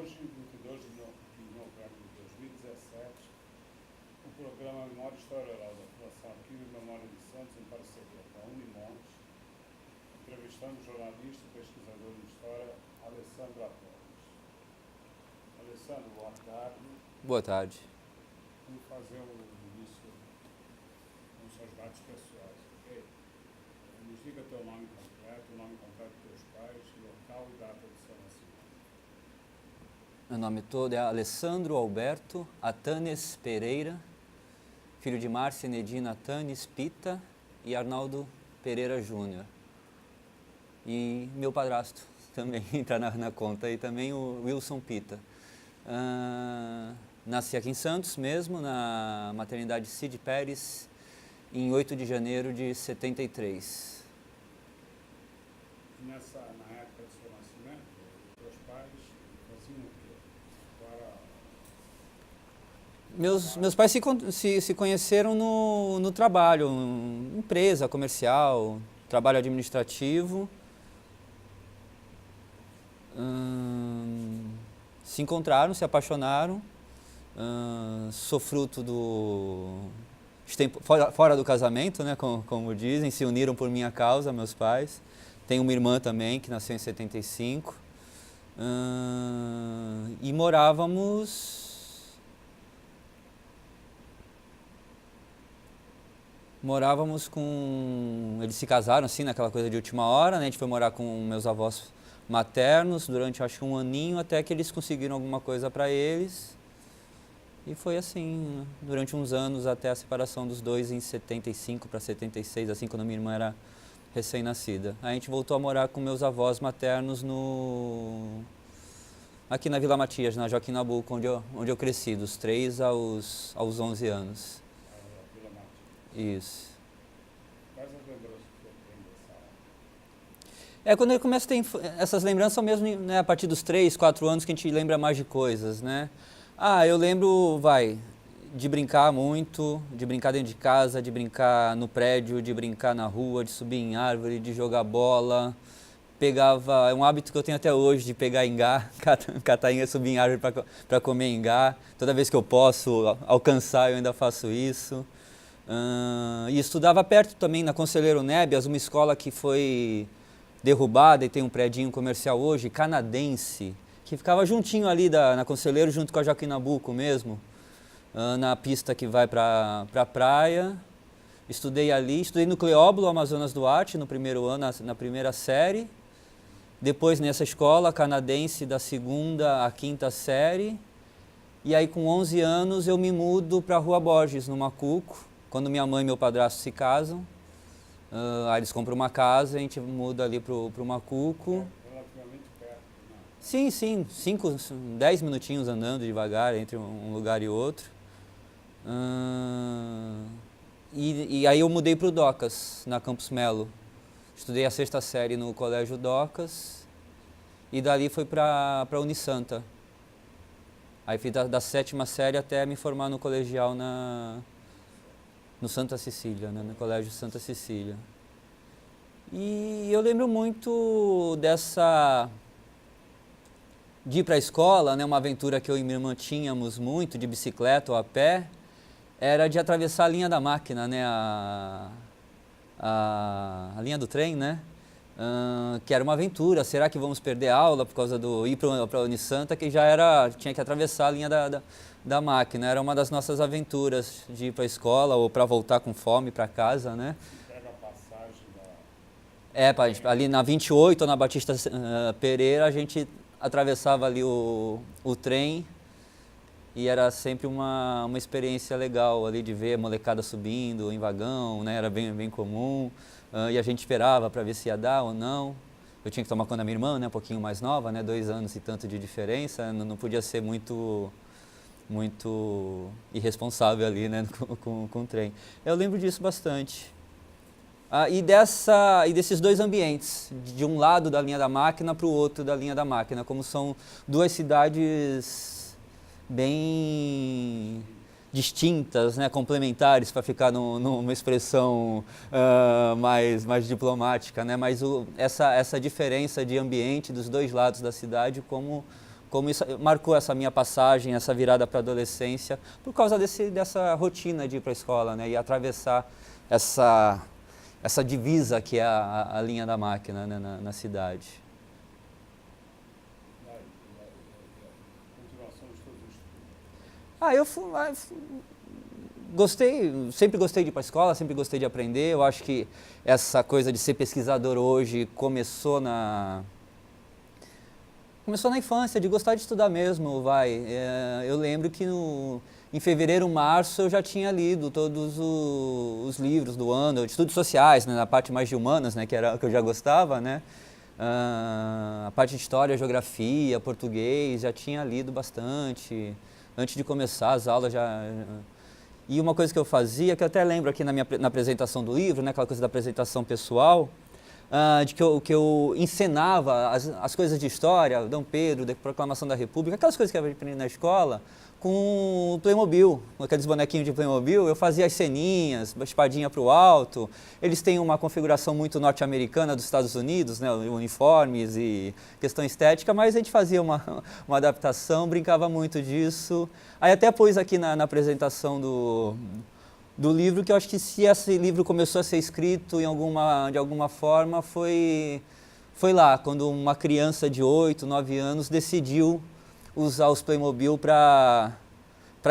hoje, 22 de novembro de 2017, o programa Memória e História Oral da Fundação Arquivo e Memória de Santos, em parceria com a Unimonte, entrevistando o jornalista e pesquisador de História, Alessandro Apoles. Alessandro, boa tarde. Boa tarde. Vamos fazer o início com seus dados pessoais, ok? Nos diga teu nome completo, o nome completo dos teus pais, local e data do seu nascimento. Meu nome todo é Alessandro Alberto Atanes Pereira, filho de Márcia Nedina Atanes Pita e Arnaldo Pereira Júnior. E meu padrasto também está na conta, e também o Wilson Pita. Nasci aqui em Santos mesmo, na maternidade Cid Pérez, em 8 de janeiro de 73. Na época do seu nascimento, os teus pais faziam o quê? Meus pais se conheceram no trabalho, empresa comercial, trabalho administrativo. Se encontraram, se apaixonaram. Sou fruto fora do casamento, né, como dizem, se uniram por minha causa, meus pais. Tenho uma irmã também, que nasceu em 75. E morávamos com... Eles se casaram, assim, naquela coisa de última hora, né? A gente foi morar com meus avós maternos durante, acho que um aninho, até que eles conseguiram alguma coisa para eles. E foi assim, durante uns anos, até a separação dos dois em 75 para 76, assim, quando minha irmã era recém-nascida. A gente voltou a morar com meus avós maternos aqui na Vila Matias, na Joaquim Nabuco, onde eu cresci, dos 3 aos 11 anos. Vila Matias. Isso. Quais as lembranças que você tem dessa época? Quando ele começa a ter essas lembranças, são mesmo, né, a partir dos 3, 4 anos que a gente lembra mais de coisas, né? Eu lembro, de brincar muito, de brincar dentro de casa, de brincar no prédio, de brincar na rua, de subir em árvore, de jogar bola. É um hábito que eu tenho até hoje, de pegar ingá, catar ingá, subir em árvore para comer ingá. Toda vez que eu posso alcançar, eu ainda faço isso. E estudava perto também, na Conselheiro Nebias, uma escola que foi derrubada e tem um predinho comercial hoje, canadense, que ficava juntinho ali na Conselheiro, junto com a Joaquim Nabuco mesmo, na pista que vai para a praia. Estudei ali, estudei no Cleóbulo Amazonas Duarte, no primeiro ano, na primeira série. Depois nessa escola canadense, da 2ª à 5ª série. E aí com 11 anos eu me mudo para a Rua Borges, no Macuco, quando minha mãe e meu padrasto se casam. Aí eles compram uma casa, a gente muda ali para o Macuco. Relativamente perto, né? Sim, 10 minutinhos andando devagar entre um lugar e outro. E aí eu mudei para o Docas, na Campos Melo. Estudei a 6ª série no Colégio Docas e dali fui para a Unisanta. Aí fui da 7ª série até me formar no colegial no Santa Cecília, né, no Colégio Santa Cecília. E eu lembro muito de ir para a escola, né, uma aventura que eu e minha irmã tínhamos muito, de bicicleta ou a pé, era de atravessar a linha da máquina, né, a linha do trem, né, que era uma aventura. Será que vamos perder a aula por causa do ir para a Unisanta, que tinha que atravessar a linha da máquina. Era uma das nossas aventuras de ir para a escola ou para voltar com fome para casa, né. Pega a passagem da... Ali na 28 ou na Batista Pereira, a gente atravessava ali o trem e era sempre uma experiência legal ali de ver a molecada subindo em vagão, né? Era bem comum, e a gente esperava para ver se ia dar ou não. Eu tinha que tomar conta da minha irmã, né? Um pouquinho mais nova, né? 2 anos e tanto de diferença, não podia ser muito irresponsável ali, né? com o trem. Eu lembro disso bastante. E desses 2 ambientes, de um lado da linha da máquina para o outro da linha da máquina, como são 2 cidades bem distintas, né, complementares, para ficar numa expressão mais diplomática, né, mas essa diferença de ambiente dos 2 lados da cidade, como como isso marcou essa minha passagem, essa virada para a adolescência, por causa dessa rotina de ir para a escola, né, e atravessar essa divisa que é a linha da máquina, né, na cidade. Continuação de todos os estudos. Sempre gostei de ir para a escola, sempre gostei de aprender. Eu acho que essa coisa de ser pesquisador hoje começou na infância, de gostar de estudar mesmo, eu lembro que em fevereiro, março, eu já tinha lido todos os livros do ano, de estudos sociais, né, na parte mais de humanas, né, que era o que eu já gostava, né? A parte de história, geografia, português, já tinha lido bastante. Antes de começar as aulas E uma coisa que eu fazia, que eu até lembro aqui na apresentação do livro, né, aquela coisa da apresentação pessoal, de que eu encenava as coisas de história, Dom Pedro, da Proclamação da República, aquelas coisas que eu aprendi na escola, com o Playmobil, com aqueles bonequinhos de Playmobil. Eu fazia as ceninhas, espadinha para o alto. Eles têm uma configuração muito norte-americana dos Estados Unidos, né, uniformes e questão estética, mas a gente fazia uma adaptação, brincava muito disso. Aí até pus aqui na apresentação do livro, que eu acho que se esse livro começou a ser escrito de alguma forma, foi lá, quando uma criança de 8, 9 anos decidiu usar os Playmobil para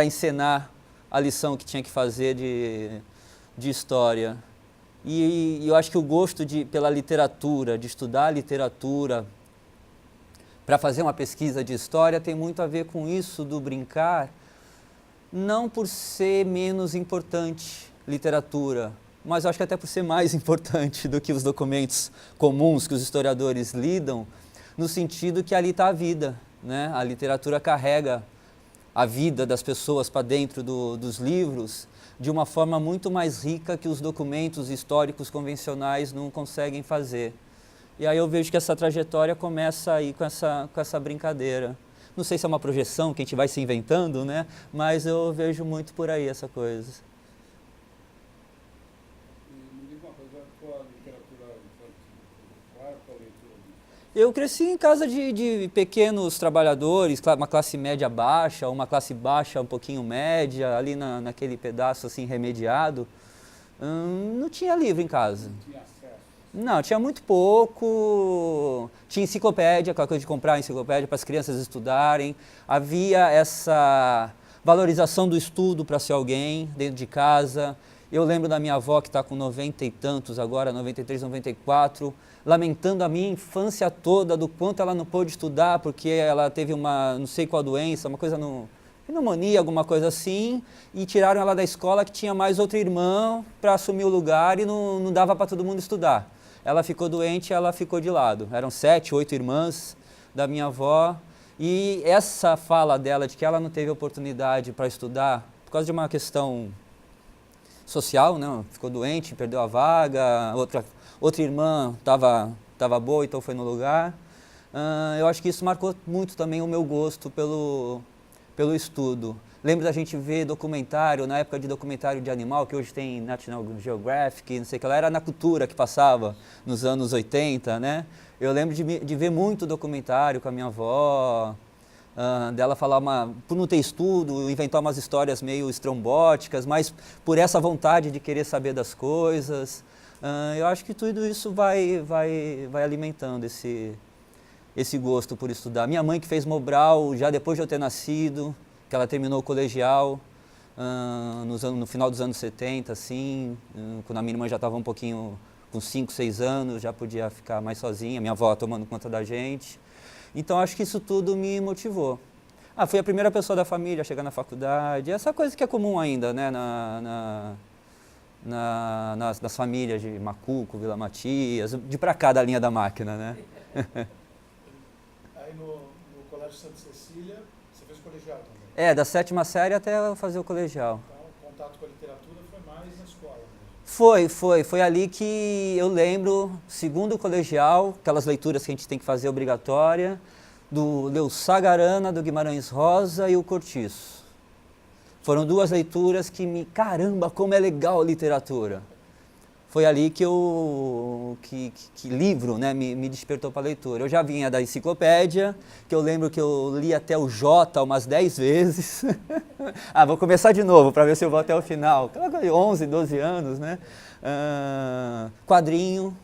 encenar a lição que tinha que fazer de história. E eu acho que o gosto pela literatura, de estudar literatura, para fazer uma pesquisa de história, tem muito a ver com isso do brincar, não por ser menos importante literatura, mas eu acho que até por ser mais importante do que os documentos comuns que os historiadores lidam, no sentido que ali está a vida, né? A literatura carrega a vida das pessoas para dentro dos livros de uma forma muito mais rica que os documentos históricos convencionais não conseguem fazer. E aí eu vejo que essa trajetória começa aí com essa brincadeira. Não sei se é uma projeção que a gente vai se inventando, né? Mas eu vejo muito por aí essa coisa. E me diga uma coisa, qual a literatura infantil? Qual é a tua leitura disso? Eu cresci em casa de pequenos trabalhadores, uma classe média baixa, uma classe baixa um pouquinho média, ali naquele pedaço assim remediado. Não tinha livro em casa. Não tinha acesso. Não, tinha muito pouco. Tinha enciclopédia, aquela coisa de comprar enciclopédia para as crianças estudarem. Havia essa valorização do estudo para ser alguém dentro de casa. Eu lembro da minha avó, que está com 90 e tantos agora, 93, 94, lamentando a minha infância toda, do quanto ela não pôde estudar, porque ela teve uma, não sei qual doença, uma coisa pneumonia, alguma coisa assim, e tiraram ela da escola, que tinha mais outra irmã para assumir o lugar e não dava para todo mundo estudar. Ela ficou doente, ela ficou de lado. Eram 7, 8 irmãs da minha avó, e essa fala dela de que ela não teve oportunidade para estudar por causa de uma questão social, né? Ficou doente, perdeu a vaga, outra irmã estava boa, então foi no lugar. Eu acho que isso marcou muito também o meu gosto pelo estudo. Lembro da gente ver documentário, na época de documentário de animal, que hoje tem National Geographic, não sei o que lá, era na Cultura que passava nos anos 80, né? Eu lembro de ver muito documentário com a minha avó, dela falar por não ter estudo, inventar umas histórias meio estrombóticas, mas por essa vontade de querer saber das coisas. Eu acho que tudo isso vai alimentando esse gosto por estudar. Minha mãe que fez Mobral já depois de eu ter nascido, que ela terminou o colegial no final dos anos 70, assim, quando a minha irmã já estava um pouquinho com 5, 6 anos, já podia ficar mais sozinha, minha avó tomando conta da gente. Então acho que isso tudo me motivou. Fui a primeira pessoa da família a chegar na faculdade, essa coisa que é comum ainda, né, nas famílias de Macuco, Vila Matias, de pra cá da linha da máquina, né? Aí no Colégio Santa Cecília, você fez colegial também? Da 7ª série até eu fazer o colegial. Então, o contato com a literatura foi mais na escola mesmo? Foi ali que eu lembro, segundo colegial, aquelas leituras que a gente tem que fazer obrigatória, do Leu Sagarana, do Guimarães Rosa e o Cortiço. Foram 2 leituras que caramba, como é legal a literatura. foi ali que que livro, né, me despertou para a leitura. Eu já vinha da enciclopédia, que eu lembro que eu li até o J umas 10 vezes. Ah, vou começar de novo para ver se eu vou até o final. 11, 12 anos, né? Quadrinho.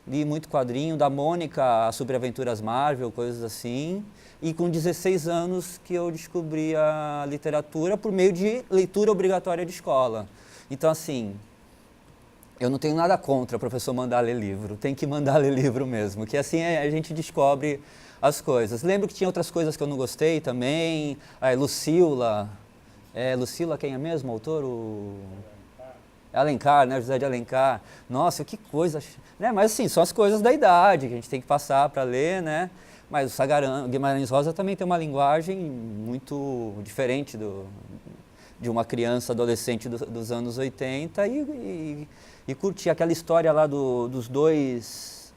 Li muito quadrinho, da Mônica a Super Aventuras Marvel, coisas assim. E com 16 anos que eu descobri a literatura por meio de leitura obrigatória de escola. Então, assim, eu não tenho nada contra o professor mandar ler livro, tem que mandar ler livro mesmo, que assim a gente descobre as coisas. Lembro que tinha outras coisas que eu não gostei também, Lucila, Lucila quem é mesmo, o autor? Alencar, né, José de Alencar. Nossa, que coisa, né? Mas assim, são as coisas da idade que a gente tem que passar para ler, né? Mas o Guimarães Rosa também tem uma linguagem muito diferente de uma criança, adolescente dos anos 80 e curti aquela história lá dos dois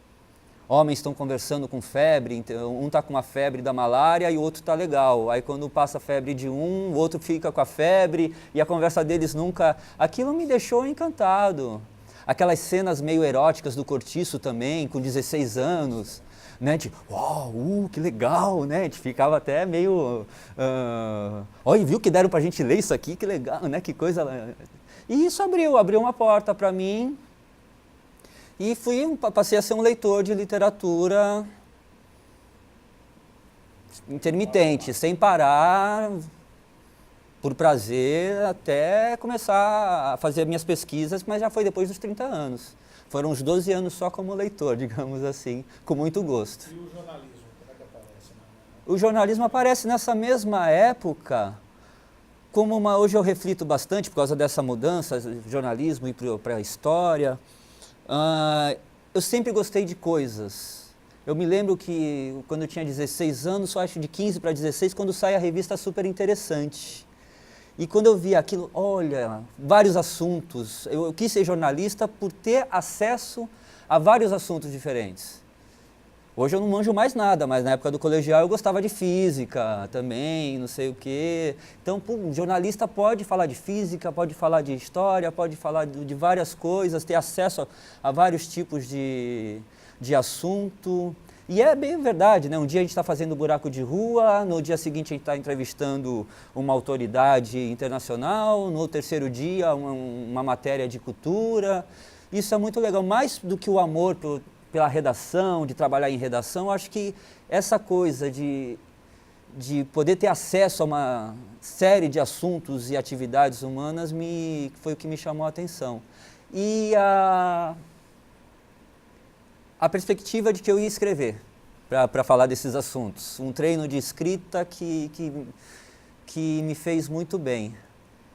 homens estão conversando com febre, então, um está com uma febre da malária e o outro está legal. Aí quando passa a febre de um, o outro fica com a febre e a conversa deles nunca... Aquilo me deixou encantado. Aquelas cenas meio eróticas do Cortiço também, com 16 anos, né? Tipo, uau, que legal, né? A gente ficava até meio... Olha, viu que deram pra gente ler isso aqui? Que legal, né? Que coisa... E isso abriu uma porta para mim e passei a ser um leitor de literatura intermitente, sem parar, por prazer, até começar a fazer minhas pesquisas, mas já foi depois dos 30 anos. Foram uns 12 anos só como leitor, digamos assim, com muito gosto. E o jornalismo, como é que aparece? O jornalismo aparece nessa mesma época. Hoje eu reflito bastante por causa dessa mudança, jornalismo e para a história, eu sempre gostei de coisas. Eu me lembro que quando eu tinha 16 anos, só acho de 15 para 16, quando sai a revista Super Interessante. E quando eu vi aquilo, olha, vários assuntos, eu quis ser jornalista por ter acesso a vários assuntos diferentes. Hoje eu não manjo mais nada, mas na época do colegial eu gostava de física também, não sei o quê. Então, um jornalista pode falar de física, pode falar de história, pode falar de várias coisas, ter acesso a vários tipos de assunto. E é bem verdade, né? Um dia a gente está fazendo buraco de rua, no dia seguinte a gente está entrevistando uma autoridade internacional, no terceiro dia uma matéria de cultura. Isso é muito legal, mais do que o amor pela redação, de trabalhar em redação, acho que essa coisa de poder ter acesso a uma série de assuntos e atividades humanas foi o que me chamou a atenção. E a perspectiva de que eu ia escrever para falar desses assuntos. Um treino de escrita que me fez muito bem.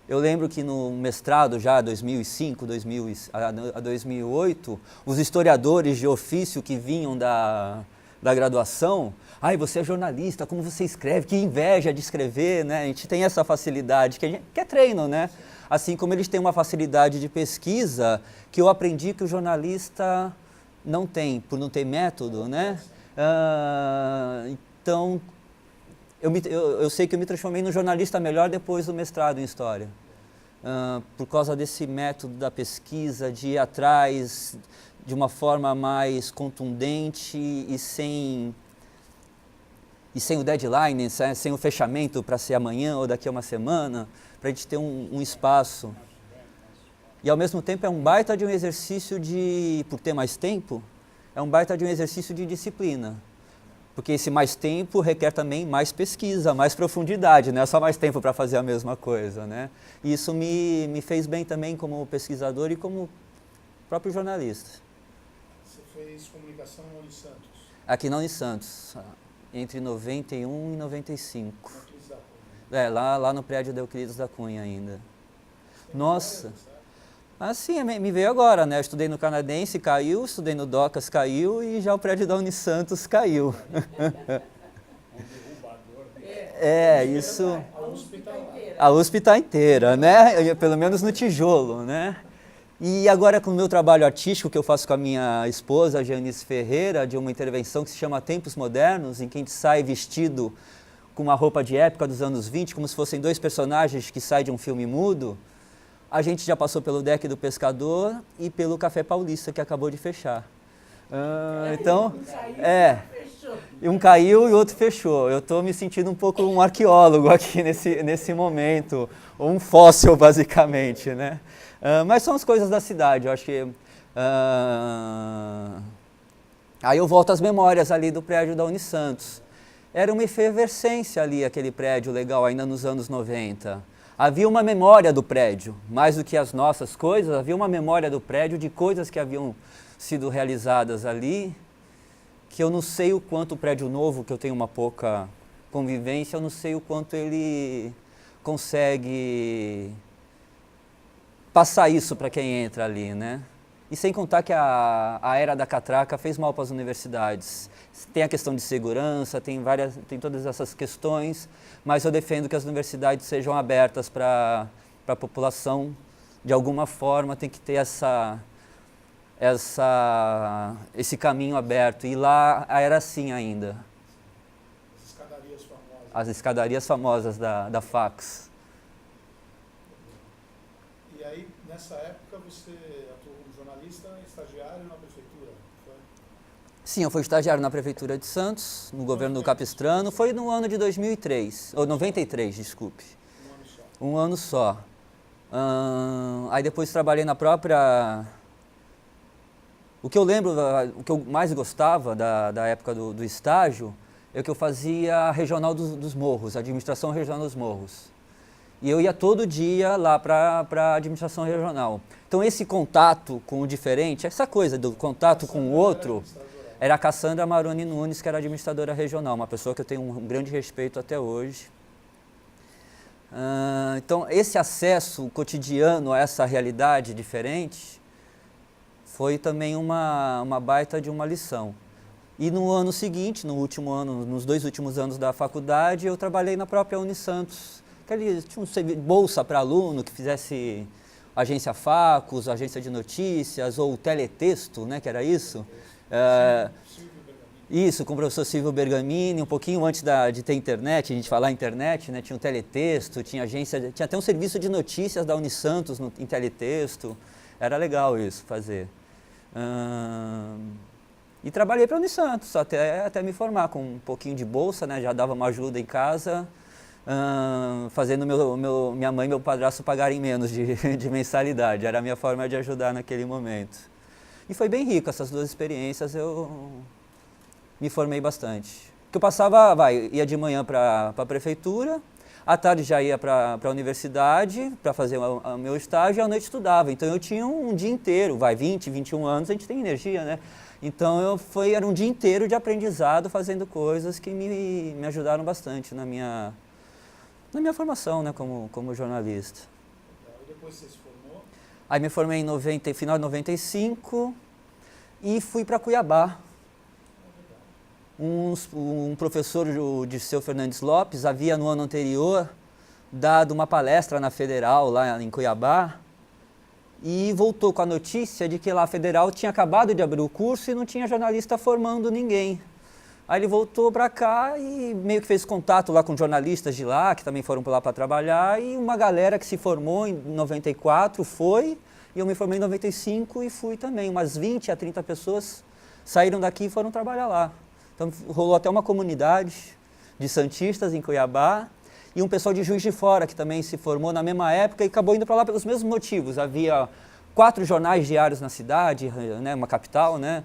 Eu lembro que no mestrado, já 2005, 2008, os historiadores de ofício que vinham da graduação, você é jornalista, como você escreve, que inveja de escrever, né? A gente tem essa facilidade, que é treino, né? Assim como eles têm uma facilidade de pesquisa, que eu aprendi que o jornalista não tem, por não ter método, né? Então, eu sei que eu me transformei num jornalista melhor depois do mestrado em História. Por causa desse método da pesquisa, de ir atrás de uma forma mais contundente e sem o deadline, sem o fechamento para ser amanhã ou daqui a uma semana, para a gente ter um espaço. E ao mesmo tempo é um baita de um exercício por ter mais tempo, é um baita de um exercício de disciplina. Porque esse mais tempo requer também mais pesquisa, mais profundidade, não é só mais tempo para fazer a mesma coisa, né? E isso me fez bem também como pesquisador e como próprio jornalista. Você fez comunicação na Unisantos? Aqui na Unisantos, entre 91 e 95. Euclides da Cunha. Lá no prédio da Euclides da Cunha ainda. Nossa! Assim, me veio agora, né? Eu estudei no Canadense, caiu, estudei no Docas, caiu e já o prédio da Unisantos caiu. Isso... A USP está inteira, né? Pelo menos no tijolo, né? E agora com o meu trabalho artístico que eu faço com a minha esposa, Janice Ferreira, de uma intervenção que se chama Tempos Modernos, em que a gente sai vestido com uma roupa de época dos anos 20, como se fossem dois personagens que saem de um filme mudo. a gente já passou pelo Deck do Pescador e pelo Café Paulista, que acabou de fechar. Então, um caiu e o outro fechou. Eu estou me sentindo um pouco um arqueólogo aqui nesse momento, ou um fóssil, basicamente, né? Mas são as coisas da cidade, eu acho que... Aí eu volto às memórias ali do prédio da Unisantos. Era uma efervescência ali, aquele prédio legal, ainda nos anos 90. Havia uma memória do prédio, mais do que as nossas coisas, havia uma memória do prédio de coisas que haviam sido realizadas ali, que eu não sei o quanto o prédio novo, que eu tenho uma pouca convivência, eu não sei o quanto ele consegue passar isso para quem entra ali, né? E sem contar que a era da catraca fez mal para as universidades. Tem a questão de segurança, tem todas essas questões, mas eu defendo que as universidades sejam abertas para a população, de alguma forma tem que ter esse caminho aberto. E lá era assim ainda. As escadarias famosas. As escadarias famosas da Fax. E aí, nessa época, você atuou como jornalista, estagiário na prefeitura, foi? Sim, eu fui estagiário na Prefeitura de Santos, no governo do Capistrano. Foi no ano de 2003, ou 93, desculpe. Um ano só. Aí depois trabalhei na própria... O que eu lembro, o que eu mais gostava da época do estágio, é que eu fazia a Regional dos Morros, a Administração Regional dos Morros. E eu ia todo dia lá para a administração regional. Então esse contato com o diferente, essa coisa do contato com o outro, era a Cassandra Maroni Nunes, que era administradora regional, uma pessoa que eu tenho um grande respeito até hoje. Então esse acesso cotidiano a essa realidade diferente foi também uma baita de uma lição. E no ano seguinte, nos 2 últimos anos da faculdade, eu trabalhei na própria Unisantos. Tinha bolsa para aluno que fizesse agência Facos, agência de notícias ou teletexto, né, que era isso. Isso, com o professor Silvio Bergamini, um pouquinho antes de ter internet, a gente falar internet, né, tinha um teletexto, tinha até um serviço de notícias da Unisantos em teletexto. Era legal isso, fazer. E trabalhei para a Unisantos até me formar, com um pouquinho de bolsa, né, já dava uma ajuda em casa. Fazendo minha mãe e meu padrasto pagarem menos de mensalidade. Era a minha forma de ajudar naquele momento. E foi bem rico, essas 2 experiências eu me formei bastante. Porque eu passava, ia de manhã para a prefeitura, à tarde já ia para a universidade para fazer o meu estágio e à noite estudava. Então eu tinha um dia inteiro, 20, 21 anos, a gente tem energia, né? Então era um dia inteiro de aprendizado fazendo coisas que me ajudaram bastante na minha formação, né, como jornalista. E depois você se formou? Aí me formei em final de 95 e fui para Cuiabá. Um professor, o Dirceu Fernandes Lopes, havia no ano anterior dado uma palestra na Federal, lá em Cuiabá, e voltou com a notícia de que lá a Federal tinha acabado de abrir o curso e não tinha jornalista formando ninguém. Aí ele voltou para cá e meio que fez contato lá com jornalistas de lá, que também foram para lá para trabalhar, e uma galera que se formou em 94 foi, e eu me formei em 95 e fui também. Umas 20 a 30 pessoas saíram daqui e foram trabalhar lá. Então rolou até uma comunidade de santistas em Cuiabá, e um pessoal de Juiz de Fora, que também se formou na mesma época e acabou indo para lá pelos mesmos motivos. Havia 4 jornais diários na cidade, né, uma capital, né,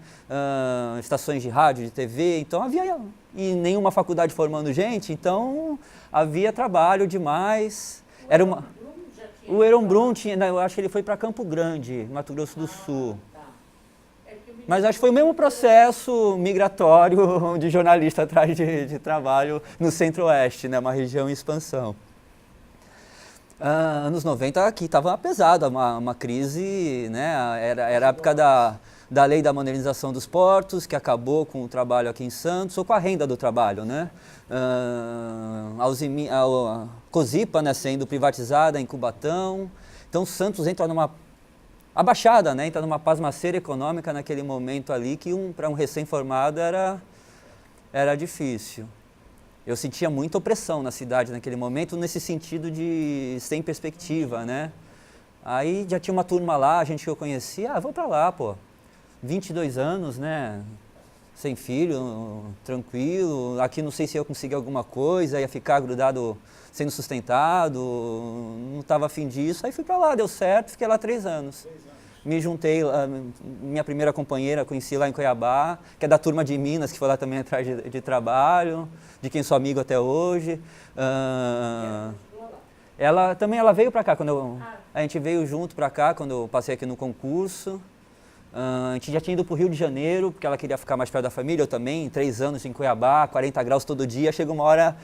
estações de rádio, de TV, então havia, e nenhuma faculdade formando gente, então havia trabalho demais. O Heron Brum tinha, eu acho que ele foi para Campo Grande, Mato Grosso do Sul. Mas acho que foi o mesmo processo migratório de jornalista atrás de trabalho no Centro-Oeste, né, uma região em expansão. Anos 90 aqui estava pesada, uma crise, né? Era a época da lei da modernização dos portos, que acabou com o trabalho aqui em Santos, ou com a renda do trabalho, né? A Cosipa, né, sendo privatizada em Cubatão. Então Santos entra a Baixada, né, entra numa pasmaceira econômica naquele momento ali, que para um recém-formado era difícil. Eu sentia muita opressão na cidade naquele momento, nesse sentido de sem perspectiva, né? Aí já tinha uma turma lá, a gente que eu conhecia, vou pra lá, pô. 22 anos, né? Sem filho, tranquilo. Aqui não sei se eu consegui alguma coisa, ia ficar grudado, sendo sustentado, não estava afim disso. Aí fui pra lá, deu certo, fiquei lá 3 anos. Me juntei, minha primeira companheira conheci lá em Cuiabá, que é da turma de Minas, que foi lá também atrás de trabalho, de quem sou amigo até hoje. Ela veio para cá, a gente veio junto para cá quando eu passei aqui no concurso. A gente já tinha ido para o Rio de Janeiro, porque ela queria ficar mais perto da família, eu também, 3 anos em Cuiabá, 40 graus todo dia, chega uma hora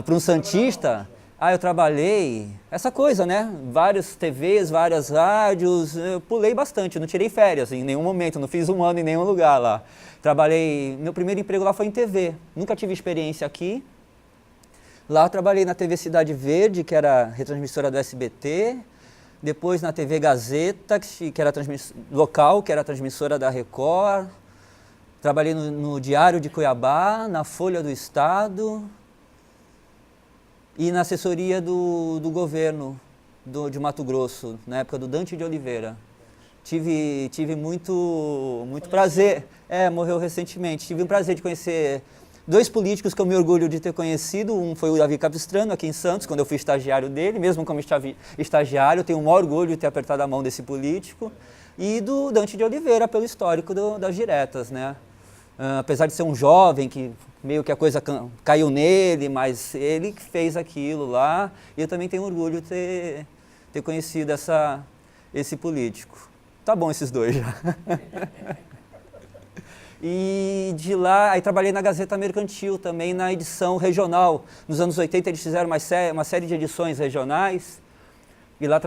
para um santista, eu trabalhei, essa coisa, né, várias TVs, várias rádios, eu pulei bastante, não tirei férias em nenhum momento, não fiz um ano em nenhum lugar lá. Trabalhei, meu primeiro emprego lá foi em TV, nunca tive experiência aqui. Lá eu trabalhei na TV Cidade Verde, que era retransmissora do SBT, depois na TV Gazeta, que era local, que era transmissora da Record. Trabalhei no Diário de Cuiabá, na Folha do Estado e na assessoria do governo de Mato Grosso, na época do Dante de Oliveira. Tive muito prazer, morreu recentemente, tive o prazer de conhecer 2 políticos que eu me orgulho de ter conhecido. Um foi o Davi Capistrano, aqui em Santos, quando eu fui estagiário dele, mesmo como estagiário, eu tenho o maior orgulho de ter apertado a mão desse político. E do Dante de Oliveira, pelo histórico das diretas, né? Apesar de ser um jovem, que meio que a coisa caiu nele, mas ele que fez aquilo lá, e eu também tenho orgulho de ter conhecido esse político. Tá bom esses 2 já. E de lá, aí trabalhei na Gazeta Mercantil também, na edição regional. Nos anos 80 eles fizeram uma série de edições regionais. E lá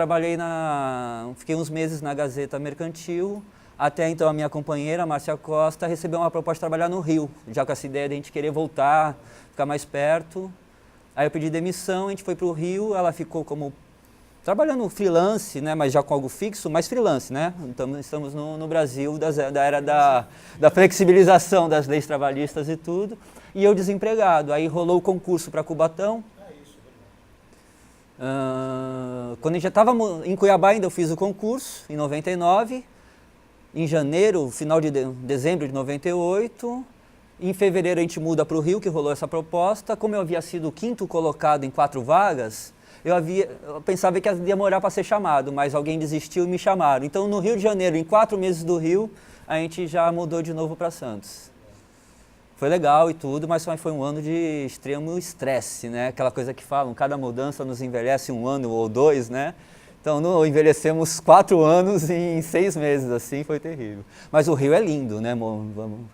fiquei uns meses na Gazeta Mercantil. Até então a minha companheira, Márcia Costa, recebeu uma proposta de trabalhar no Rio. Já com essa ideia de a gente querer voltar, ficar mais perto. Aí eu pedi demissão, a gente foi para o Rio, ela ficou trabalhando freelance, né, mas já com algo fixo, mas freelance, né? Então, estamos no Brasil da era da flexibilização das leis trabalhistas e tudo, e eu desempregado. Aí rolou o concurso para Cubatão. Quando a gente já estava em Cuiabá ainda, eu fiz o concurso, em 99, em janeiro, final de dezembro de 98, em fevereiro a gente muda para o Rio, que rolou essa proposta. Como eu havia sido o 5º colocado em 4 vagas, eu pensava que ia demorar para ser chamado, mas alguém desistiu e me chamaram. Então, no Rio de Janeiro, em 4 meses do Rio, a gente já mudou de novo para Santos. Foi legal e tudo, mas foi um ano de extremo estresse, né? Aquela coisa que falam, cada mudança nos envelhece 1 ano ou 2, né? Então, envelhecemos 4 anos em 6 meses, assim, foi terrível. Mas o Rio é lindo, né?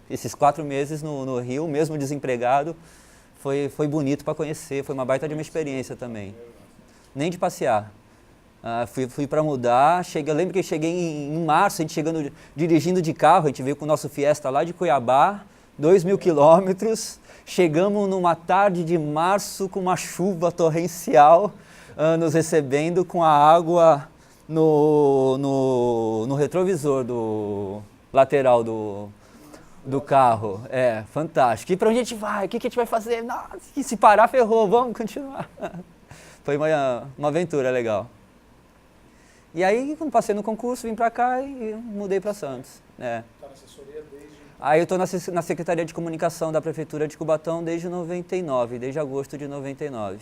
Esses 4 meses no Rio, mesmo desempregado, foi bonito para conhecer, foi uma baita de uma experiência também. Nem de passear. Fui para mudar, eu lembro que eu cheguei em março, a gente dirigindo de carro, a gente veio com o nosso Fiesta lá de Cuiabá, 2.000 quilômetros, chegamos numa tarde de março com uma chuva torrencial, nos recebendo com a água no retrovisor do lateral do carro. Fantástico. E para onde a gente vai? O que a gente vai fazer? Nossa, se parar ferrou, vamos continuar. Foi uma aventura legal. E aí, quando passei no concurso, vim para cá e mudei para Santos. Está na assessoria desde... Aí eu estou na Secretaria de Comunicação da Prefeitura de Cubatão desde 99, desde agosto de 99.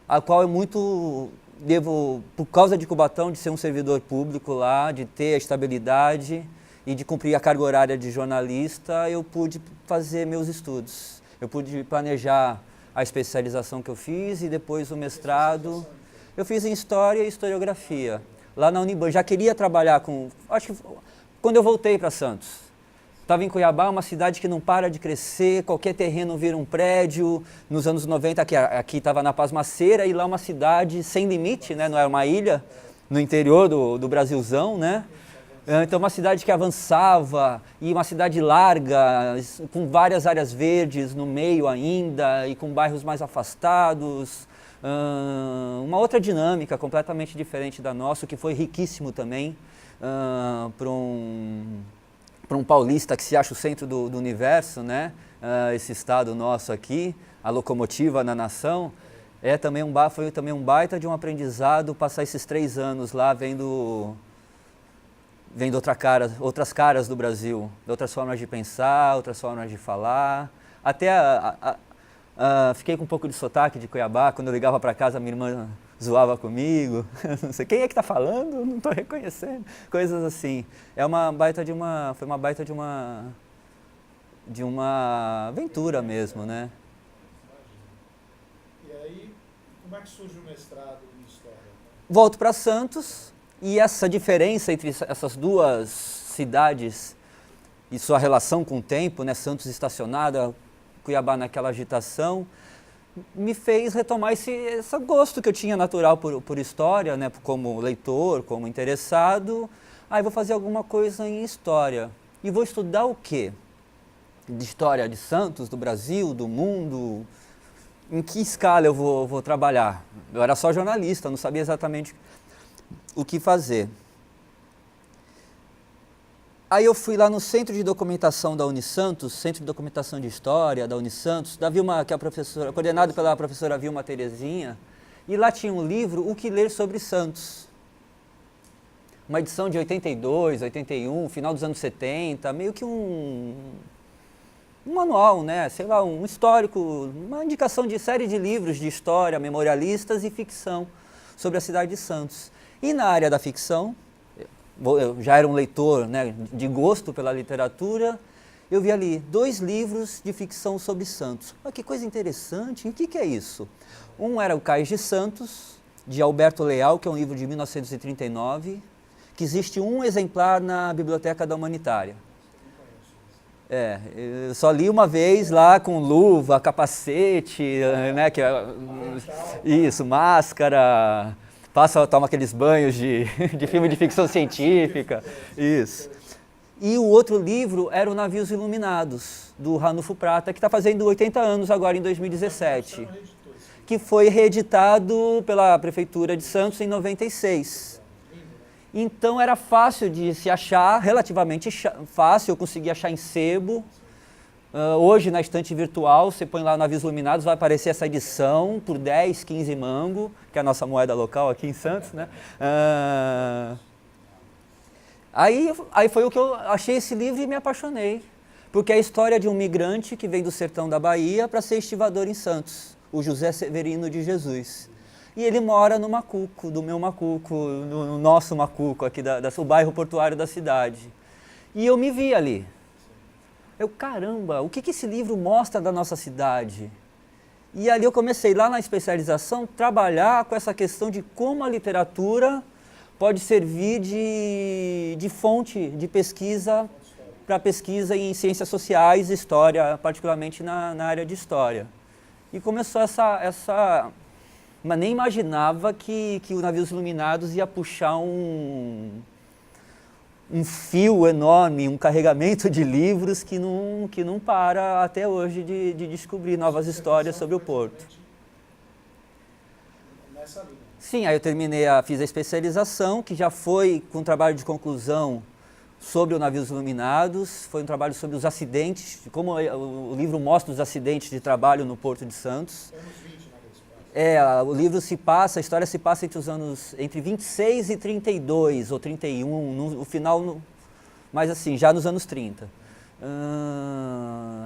A qual eu devo, por causa de Cubatão, de ser um servidor público lá, de ter a estabilidade e de cumprir a carga horária de jornalista, eu pude fazer meus estudos. Eu pude planejar a especialização que eu fiz e depois o mestrado. Eu fiz em História e Historiografia, lá na Uniban. Já queria trabalhar acho que quando eu voltei para Santos. Estava em Cuiabá, uma cidade que não para de crescer, qualquer terreno vira um prédio. Nos anos 90, aqui estava na Pasmaceira, e lá uma cidade sem limite, né? Não era uma ilha, no interior do Brasilzão, né? Então, uma cidade que avançava, e uma cidade larga, com várias áreas verdes no meio ainda, e com bairros mais afastados. Uma outra dinâmica completamente diferente da nossa, o que foi riquíssimo também para um paulista que se acha o centro do universo, né? Esse estado nosso aqui, a locomotiva na nação. Foi também um baita de um aprendizado passar esses 3 anos lá vendo outras caras do Brasil, outras formas de pensar, outras formas de falar. Até fiquei com um pouco de sotaque de Cuiabá, quando eu ligava para casa minha irmã zoava comigo, não sei quem é que está falando, não estou reconhecendo, coisas assim. Foi uma baita de uma aventura mesmo, né? E aí, como é que surge o mestrado em História? Volto para Santos e essa diferença entre essas duas cidades e sua relação com o tempo, né, Santos estacionada, Cuiabá naquela agitação, me fez retomar esse gosto que eu tinha natural por história, né, como leitor, como interessado. Vou fazer alguma coisa em história. E vou estudar o quê? De história de Santos, do Brasil, do mundo? Em que escala eu vou trabalhar? Eu era só jornalista, não sabia exatamente o que fazer. Aí eu fui lá no Centro de Documentação da Unisantos, Centro de Documentação de História da Unisantos, da Vilma, que é a professora, coordenado pela professora Vilma Terezinha, e lá tinha um livro, O que Ler sobre Santos. Uma edição de 82, 81, final dos anos 70, meio que um manual, né? Sei lá, um histórico, uma indicação de série de livros de história, memorialistas e ficção sobre a cidade de Santos. E na área da ficção, eu já era um leitor, né, de gosto pela literatura, eu vi ali 2 livros de ficção sobre Santos. Que coisa interessante, e o que é isso? Um era o Cais de Santos, de Alberto Leal, que é um livro de 1939, que existe um exemplar na Biblioteca da Humanitária. Eu só li uma vez lá com luva, capacete, né, isso, máscara, toma aqueles banhos de filme de ficção científica, isso. E o outro livro era o Navios Iluminados, do Ranulfo Prata, que está fazendo 80 anos agora em 2017, que foi reeditado pela Prefeitura de Santos em 96. Então era fácil de se achar, relativamente fácil, eu consegui achar em sebo. Hoje na estante virtual, você põe lá Navios Iluminados, vai aparecer essa edição por 10, 15 mango, que é a nossa moeda local aqui em Santos, né? Aí foi o que eu achei esse livro e me apaixonei, porque é a história de um migrante que vem do sertão da Bahia para ser estivador em Santos, o José Severino de Jesus. E ele mora no Macuco, do meu Macuco, no nosso Macuco, aqui do bairro portuário da cidade. E eu me vi ali. Caramba, o que esse livro mostra da nossa cidade? E ali eu comecei, lá na especialização, trabalhar com essa questão de como a literatura pode servir de fonte de pesquisa, para pesquisa em ciências sociais e história, particularmente na área de história. E começou mas nem imaginava que o Navios Iluminados ia puxar um fio enorme, um carregamento de livros que não para até hoje de descobrir novas histórias sobre o porto. Nessa linha. Sim, aí eu fiz a especialização, que já foi com um trabalho de conclusão sobre o Navios Iluminados, foi um trabalho sobre os acidentes, como o livro mostra os acidentes de trabalho no Porto de Santos. O livro a história se passa entre 26 e 32, ou 31, no final, mas assim, já nos anos 30.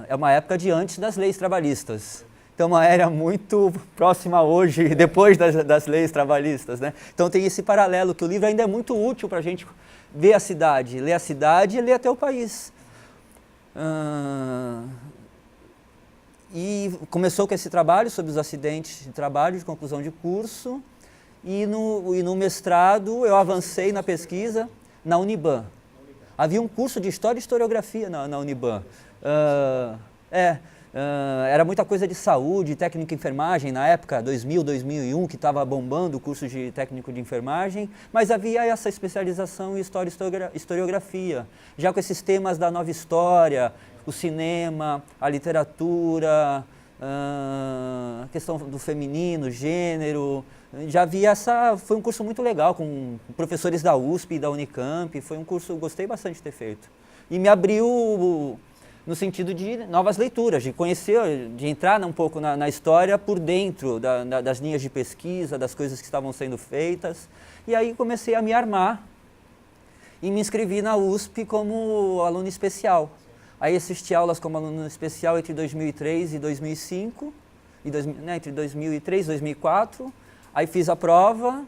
É uma época de antes das leis trabalhistas. Então, uma era muito próxima hoje, depois das leis trabalhistas, né? Então, tem esse paralelo, que o livro ainda é muito útil para a gente ver a cidade, ler a cidade e ler até o país. E começou com esse trabalho sobre os acidentes de trabalho, de conclusão de curso, e no mestrado eu avancei na pesquisa na Uniban. Havia um curso de História e Historiografia na Uniban. Era muita coisa de saúde, técnica de enfermagem, na época, 2000, 2001, que estava bombando o curso de técnico de enfermagem, mas havia essa especialização em História e Historiografia, já com esses temas da nova história, o cinema, a literatura, a questão do feminino, gênero. Já havia foi um curso muito legal, com professores da USP e da Unicamp, foi um curso que gostei bastante de ter feito. E me abriu, no sentido de novas leituras, de conhecer, de entrar um pouco na história por dentro das linhas de pesquisa, das coisas que estavam sendo feitas. E aí comecei a me armar e me inscrevi na USP como aluno especial. Aí assisti aulas como aluno especial entre 2003 e 2005, entre 2003 e 2004. Aí fiz a prova,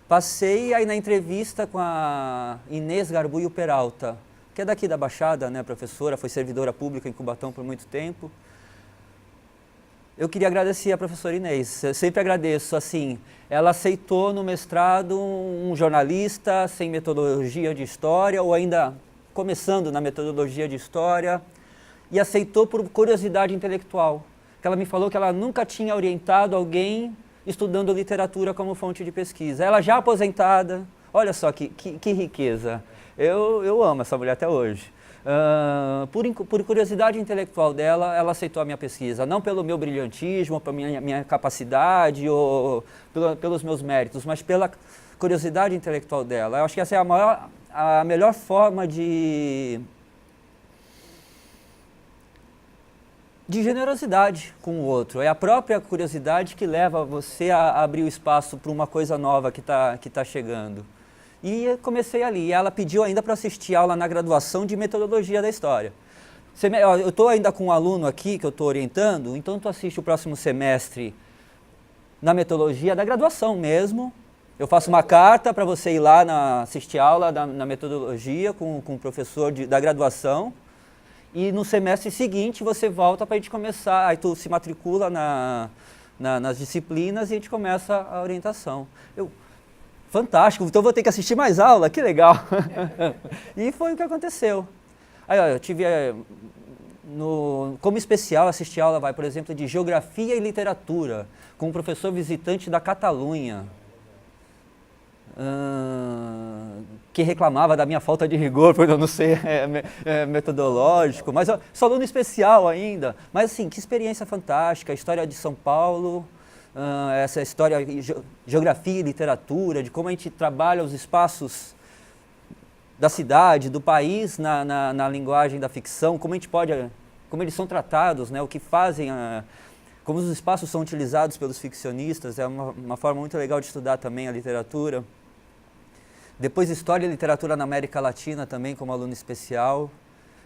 passei, aí na entrevista com a Inês Garbuio Peralta, que é daqui da Baixada, né, professora, foi servidora pública em Cubatão por muito tempo. Eu queria agradecer a professora Inês, eu sempre agradeço, assim, ela aceitou no mestrado um jornalista sem metodologia de história, ou ainda começando na metodologia de história, e aceitou por curiosidade intelectual, que ela me falou que ela nunca tinha orientado alguém estudando literatura como fonte de pesquisa. Ela já aposentada, olha só que riqueza, eu amo essa mulher até hoje. Por curiosidade intelectual dela, ela aceitou a minha pesquisa, não pelo meu brilhantismo, pela minha capacidade ou pelos meus méritos, mas pela curiosidade intelectual dela. Eu acho que essa é a melhor forma de generosidade com o outro. É a própria curiosidade que leva você a abrir o espaço para uma coisa nova que tá chegando. E comecei ali. Ela pediu ainda para assistir aula na graduação de metodologia da história. Eu estou ainda com um aluno aqui que eu estou orientando, então tu assiste o próximo semestre na metodologia da graduação mesmo. Eu faço uma carta para você ir lá assistir aula na metodologia com o professor da graduação. E no semestre seguinte você volta para a gente começar, aí tu se matricula nas disciplinas e a gente começa a orientação. Fantástico, então vou ter que assistir mais aula, que legal. E foi o que aconteceu. Aí, eu tive, como especial, assisti aula, por exemplo, de Geografia e Literatura, com um professor visitante da Catalunha, que reclamava da minha falta de rigor, por eu não ser metodológico, mas sou aluno especial ainda. Mas assim, que experiência fantástica, a história de São Paulo, essa história, geografia e literatura, de como a gente trabalha os espaços da cidade, do país na linguagem da ficção, como eles são tratados, né, o que fazem, como os espaços são utilizados pelos ficcionistas, é uma forma muito legal de estudar também a literatura. Depois História e Literatura na América Latina também como aluno especial,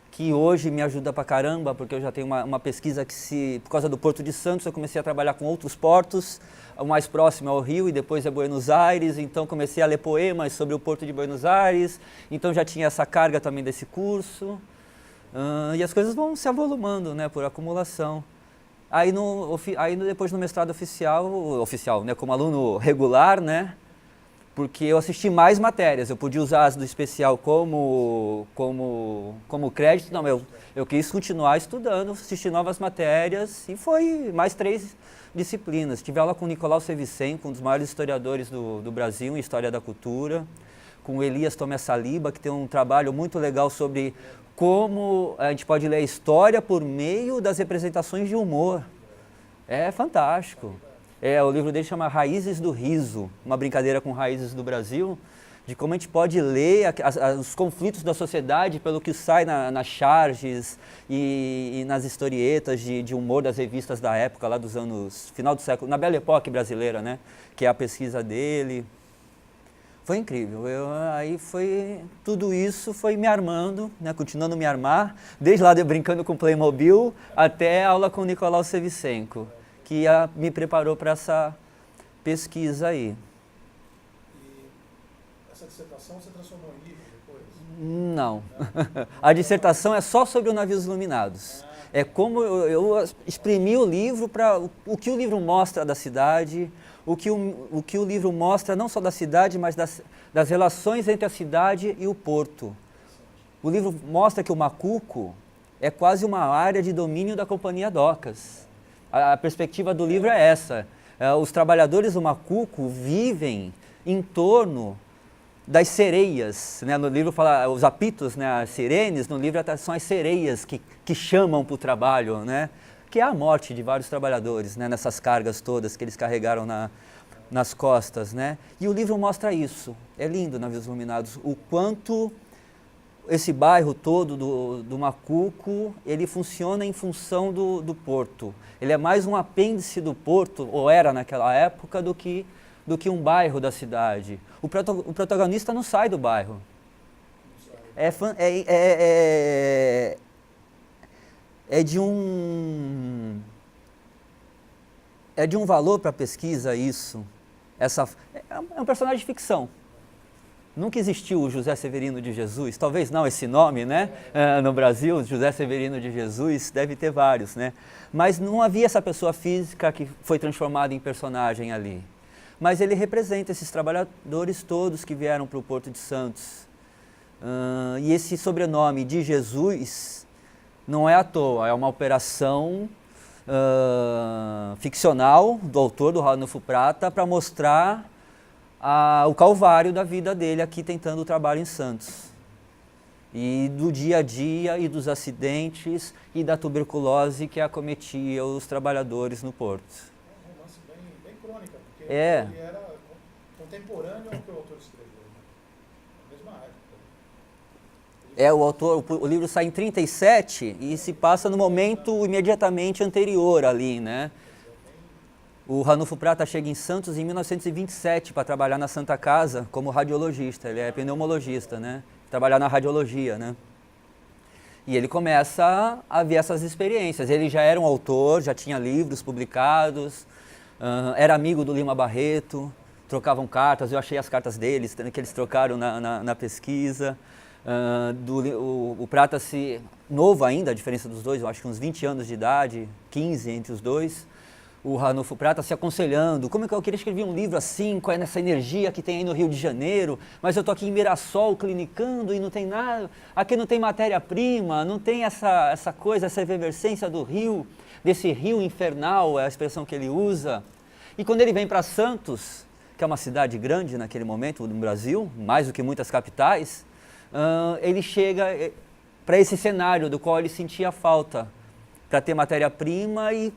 que hoje me ajuda pra caramba, porque eu já tenho uma pesquisa que, por causa do Porto de Santos, eu comecei a trabalhar com outros portos, o mais próximo é o Rio e depois é Buenos Aires, então comecei a ler poemas sobre o Porto de Buenos Aires, então já tinha essa carga também desse curso, e as coisas vão se avolumando, né, por acumulação. Aí depois no mestrado oficial, né, como aluno regular, né, porque eu assisti mais matérias, eu podia usar as do especial como crédito, não, eu quis continuar estudando, assistir novas matérias e foi mais 3 disciplinas. Tive aula com Nicolau Sevicenko, um dos maiores historiadores do Brasil em História da Cultura, com Elias Tomé Saliba, que tem um trabalho muito legal sobre como a gente pode ler a história por meio das representações de humor. É fantástico. O livro dele chama Raízes do Riso, uma brincadeira com raízes do Brasil, de como a gente pode ler os conflitos da sociedade pelo que sai nas charges e nas historietas de humor das revistas da época, lá dos anos, final do século, na Belle Époque brasileira, né? Que é a pesquisa dele. Foi incrível, tudo isso foi me armando, né? Continuando a me armar, desde lá brincando com Playmobil até a aula com Nicolau Sevicenko, que me preparou para essa pesquisa aí. E essa dissertação você transformou em livro depois? Não. A dissertação é só sobre os navios iluminados. É como eu exprimi o livro para o que o livro mostra da cidade, o que o livro mostra não só da cidade, mas das relações entre a cidade e o porto. O livro mostra que o Macuco é quase uma área de domínio da Companhia Docas. A perspectiva do livro é essa. Os trabalhadores do Macuco vivem em torno das sereias, né? No livro fala os apitos, né? As sirenes, no livro são as sereias que chamam para o trabalho, né? Que é a morte de vários trabalhadores, né? Nessas cargas todas que eles carregaram nas costas, né? E o livro mostra isso. É lindo, Navios Iluminados, o quanto esse bairro todo do Macuco, ele funciona em função do porto. Ele é mais um apêndice do porto, ou era naquela época, do que um bairro da cidade. O protagonista não sai do bairro. É de um valor para a pesquisa isso. É um personagem de ficção. Nunca existiu o José Severino de Jesus, talvez não esse nome, né? No Brasil, José Severino de Jesus, deve ter vários, né? Mas não havia essa pessoa física que foi transformada em personagem ali. Mas ele representa esses trabalhadores todos que vieram para o Porto de Santos. E esse sobrenome de Jesus não é à toa, é uma operação ficcional do autor, do Ranulfo Prata, para mostrar o calvário da vida dele aqui tentando o trabalho em Santos. E do dia a dia e dos acidentes e da tuberculose que acometia os trabalhadores no porto. É um romance bem crônica, porque É. ele era contemporâneo ao que o autor escreveu, né? Na mesma época. O livro sai em 37 e se passa no momento imediatamente anterior ali, né? O Ranulfo Prata chega em Santos em 1927 para trabalhar na Santa Casa como radiologista, ele é pneumologista, né? Trabalhar na radiologia, né? E ele começa a ver essas experiências. Ele já era um autor, já tinha livros publicados, era amigo do Lima Barreto, trocavam cartas, eu achei as cartas deles, que eles trocaram na pesquisa. O Prata, novo ainda, a diferença dos dois, eu acho que uns 20 anos de idade, 15 entre os dois. O Ranulfo Prata se aconselhando, como é que eu queria escrever um livro assim, com essa energia que tem aí no Rio de Janeiro, mas eu estou aqui em Mirassol clinicando e não tem nada, aqui não tem matéria-prima, não tem essa coisa, essa efervescência do rio, desse rio infernal, é a expressão que ele usa. E quando ele vem para Santos, que é uma cidade grande naquele momento no Brasil, mais do que muitas capitais, ele chega para esse cenário do qual ele sentia falta, para ter matéria-prima e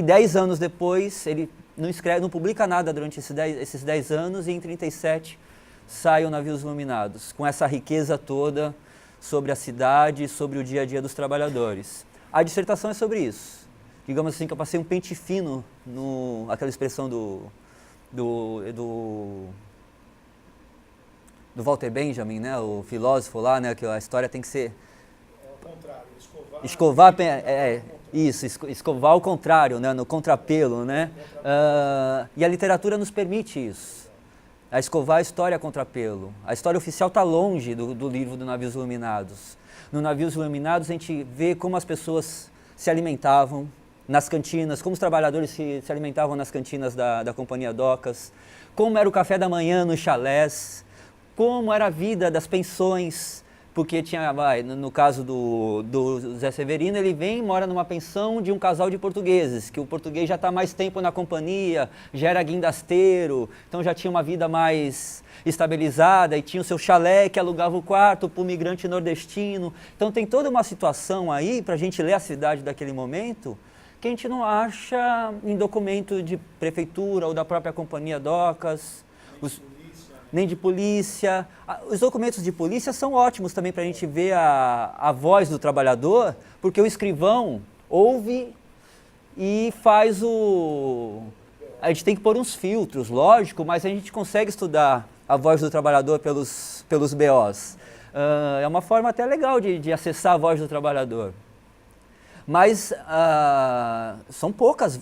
10 anos depois, ele não publica nada durante esses 10 anos e em 37 sai o Navios Iluminados, com essa riqueza toda sobre a cidade, sobre o dia a dia dos trabalhadores. A dissertação é sobre isso. Digamos assim que eu passei um pente fino, aquela expressão do Walter Benjamin, né, o filósofo lá, né, que a história tem que ser... É o contrário, escovar ao contrário, né, no contrapelo, né? E a literatura nos permite isso, a escovar a história a contrapelo. A história oficial está longe do livro do Navios Iluminados. No Navios Iluminados a gente vê como as pessoas se alimentavam nas cantinas, como os trabalhadores se alimentavam nas cantinas da Companhia Docas, como era o café da manhã nos chalés, como era a vida das pensões, porque tinha, no caso do Zé Severino, ele vem e mora numa pensão de um casal de portugueses, que o português já está mais tempo na companhia, já era guindasteiro, então já tinha uma vida mais estabilizada e tinha o seu chalé que alugava o quarto para o migrante nordestino. Então tem toda uma situação aí, para a gente ler a cidade daquele momento, que a gente não acha em documento de prefeitura ou da própria Companhia Docas, nem de polícia. Os documentos de polícia são ótimos também para a gente ver a voz do trabalhador, porque o escrivão ouve e faz a gente tem que pôr uns filtros, lógico, mas a gente consegue estudar a voz do trabalhador pelos BOs. É uma forma até legal de acessar a voz do trabalhador. Mas são poucos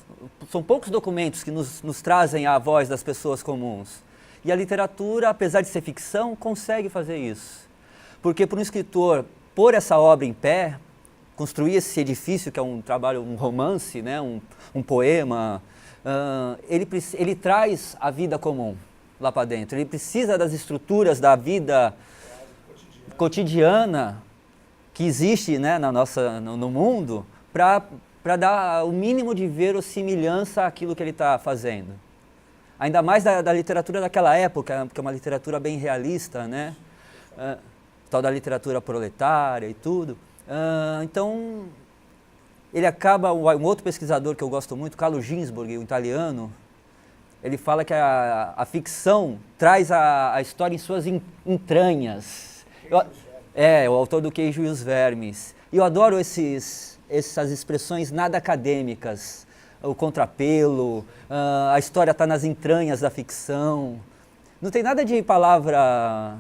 documentos que nos trazem a voz das pessoas comuns. E a literatura, apesar de ser ficção, consegue fazer isso. Porque para um escritor pôr essa obra em pé, construir esse edifício, que é um trabalho, um romance, né, um poema, ele traz a vida comum lá para dentro. Ele precisa das estruturas da vida cotidiana que existe, né, no mundo, para dar o mínimo de verossimilhança àquilo que ele está fazendo. Ainda mais da literatura daquela época, que é uma literatura bem realista, né? Tal da literatura proletária e tudo. Então, ele acaba, um outro pesquisador que eu gosto muito, Carlo Ginzburg, o italiano, ele fala que a ficção traz a história em suas entranhas. É, o autor do Queijo e os Vermes. E eu adoro essas expressões nada acadêmicas. O contrapelo, a história está nas entranhas da ficção. Não tem nada de palavra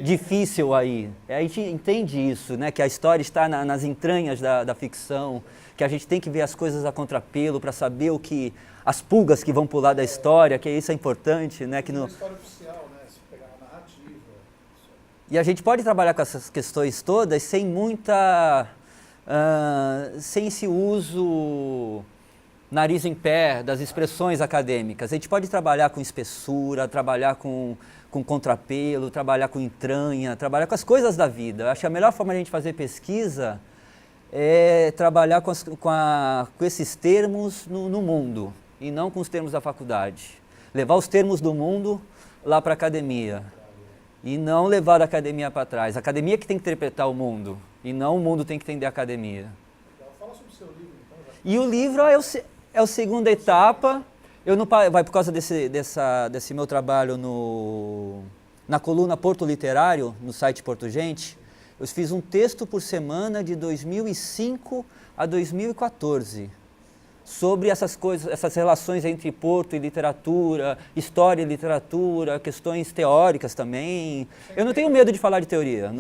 difícil aí. A gente entende isso, né? Que a história está nas entranhas da ficção, que a gente tem que ver as coisas a contrapelo para saber as pulgas que vão pular da história, que isso é importante, né? Que uma história oficial, né? Se pegar a narrativa. E a gente pode trabalhar com essas questões todas sem sem esse uso nariz em pé das expressões acadêmicas. A gente pode trabalhar com espessura, trabalhar com contrapelo, trabalhar com entranha, trabalhar com as coisas da vida. Eu acho que a melhor forma de a gente fazer pesquisa é trabalhar com esses termos no mundo e não com os termos da faculdade. Levar os termos do mundo lá para a academia e não levar a academia para trás. A academia que tem que interpretar o mundo e não o mundo tem que entender a academia. Fala sobre o seu livro, então. E o livro é a segunda etapa. Vai por causa desse meu trabalho na coluna Porto Literário, no site Porto Gente. Eu fiz um texto por semana de 2005 a 2014 sobre essas coisas, essas relações entre Porto e literatura, história e literatura, questões teóricas também. Eu não tenho medo de falar de teoria,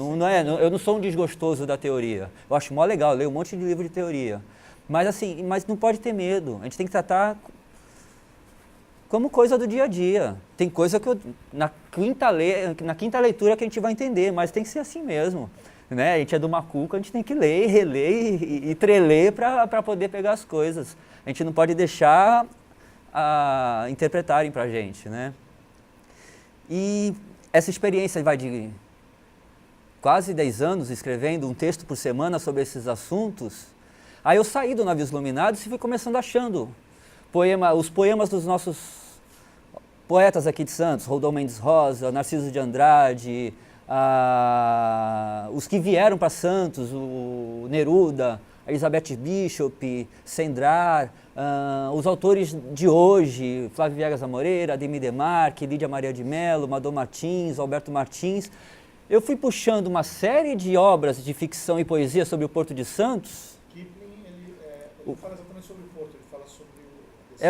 eu não sou um desgostoso da teoria. Eu acho mó legal, eu leio um monte de livro de teoria. Mas não pode ter medo, a gente tem que tratar como coisa do dia a dia. Tem coisa que na quinta leitura que a gente vai entender, mas tem que ser assim mesmo. Né? A gente é do macuco, a gente tem que ler, reler e treler para poder pegar as coisas. A gente não pode deixar interpretarem para a gente. Né? E essa experiência vai de quase 10 anos escrevendo um texto por semana sobre esses assuntos. Aí eu saí do Navios Iluminados e fui começando achando os poemas dos nossos poetas aqui de Santos, Roldão Mendes Rosa, Narciso de Andrade, os que vieram para Santos, o Neruda, a Elizabeth Bishop, Sendrar, os autores de hoje, Flávio Viegas Amoreira, Ademir Demarque, Lídia Maria de Mello, Madô Martins, Alberto Martins. Eu fui puxando uma série de obras de ficção e poesia sobre o Porto de Santos. Ele fala exatamente sobre o Porto, ele fala sobre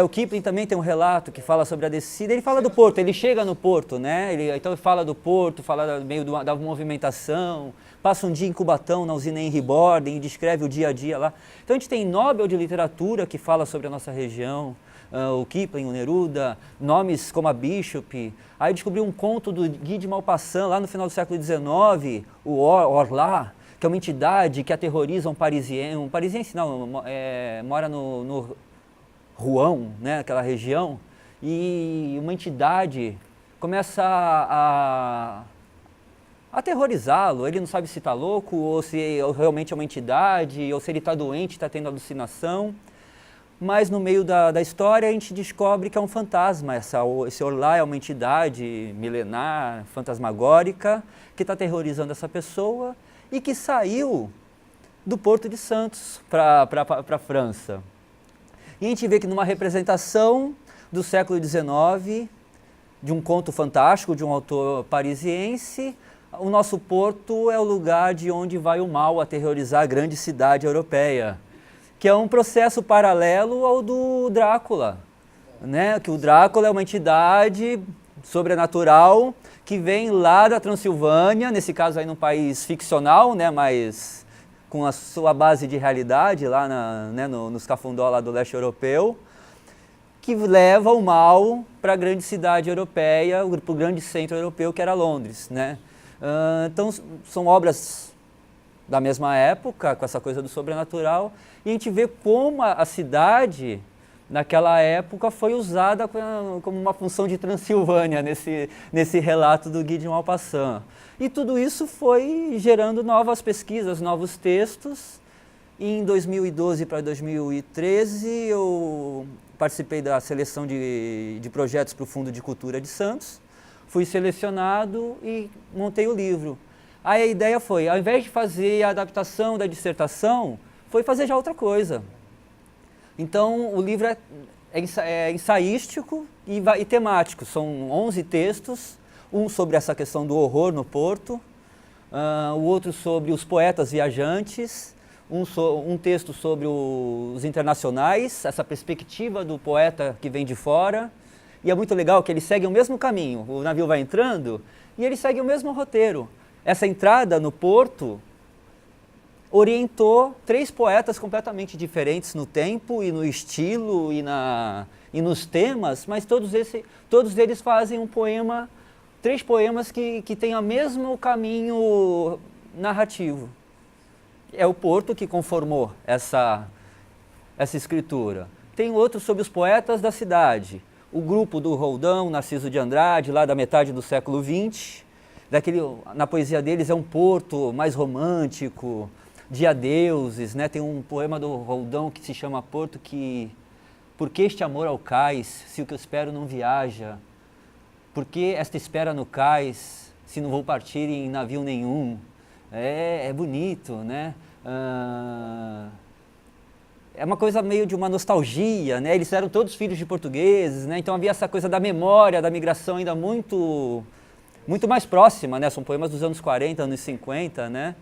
o Kipling também tem um relato que fala sobre a descida, ele fala do Porto, ele chega no Porto, né? Então ele fala do Porto, fala meio da movimentação, passa um dia em Cubatão, na usina Henry Borden, e descreve o dia a dia lá. Então a gente tem Nobel de Literatura que fala sobre a nossa região, o Kipling, o Neruda, nomes como a Bishop. Aí eu descobri um conto do Guy de Maupassant, lá no final do século XIX, o Orlá, que é uma entidade que aterroriza um parisiense não, mora no Rouen, né, aquela região, e uma entidade começa a aterrorizá-lo. Ele não sabe se está louco, ou se realmente é uma entidade, ou se ele está doente, está tendo alucinação. Mas no meio da história a gente descobre que é um fantasma. Esse Orlá é uma entidade milenar, fantasmagórica, que está aterrorizando essa pessoa e que saiu do Porto de Santos para a França. E a gente vê que numa representação do século XIX, de um conto fantástico de um autor parisiense, o nosso porto é o lugar de onde vai o mal aterrorizar a grande cidade europeia, que é um processo paralelo ao do Drácula, né? Que o Drácula é uma entidade sobrenatural que vem lá da Transilvânia, nesse caso aí num país ficcional, né? Mas com a sua base de realidade lá nos cafundó lá do leste europeu, que leva o mal para a grande cidade europeia, para o grande centro europeu que era Londres, né? Então são obras da mesma época, com essa coisa do sobrenatural, e a gente vê como a cidade naquela época foi usada como uma função de Transilvânia nesse relato do Guy de Maupassant. E tudo isso foi gerando novas pesquisas, novos textos. E em 2012 para 2013 eu participei da seleção de projetos para o Fundo de Cultura de Santos. Fui selecionado e montei o livro. Aí a ideia foi, ao invés de fazer a adaptação da dissertação, foi fazer já outra coisa. Então o livro é ensaístico e temático. São 11 textos, um sobre essa questão do horror no Porto, o outro sobre os poetas viajantes, um texto sobre os internacionais, essa perspectiva do poeta que vem de fora. E é muito legal que eles seguem o mesmo caminho. O navio vai entrando e eles seguem o mesmo roteiro. Essa entrada no porto orientou 3 poetas completamente diferentes no tempo e no estilo e nos temas, mas todos eles fazem um poema, 3 poemas que têm o mesmo caminho narrativo. É o porto que conformou essa escritura. Tem outro sobre os poetas da cidade. O grupo do Roldão, Narciso de Andrade, lá da metade do século XX. Na poesia deles é um porto mais romântico, de adeuses, né? Tem um poema do Roldão que se chama Porto que... Por que este amor ao cais, se o que eu espero não viaja? Por que esta espera no cais, se não vou partir em navio nenhum? É bonito, né? É uma coisa meio de uma nostalgia, né? Eles eram todos filhos de portugueses, né? Então havia essa coisa da memória, da migração ainda muito mais próxima, né? São poemas dos anos 40, anos 50, né?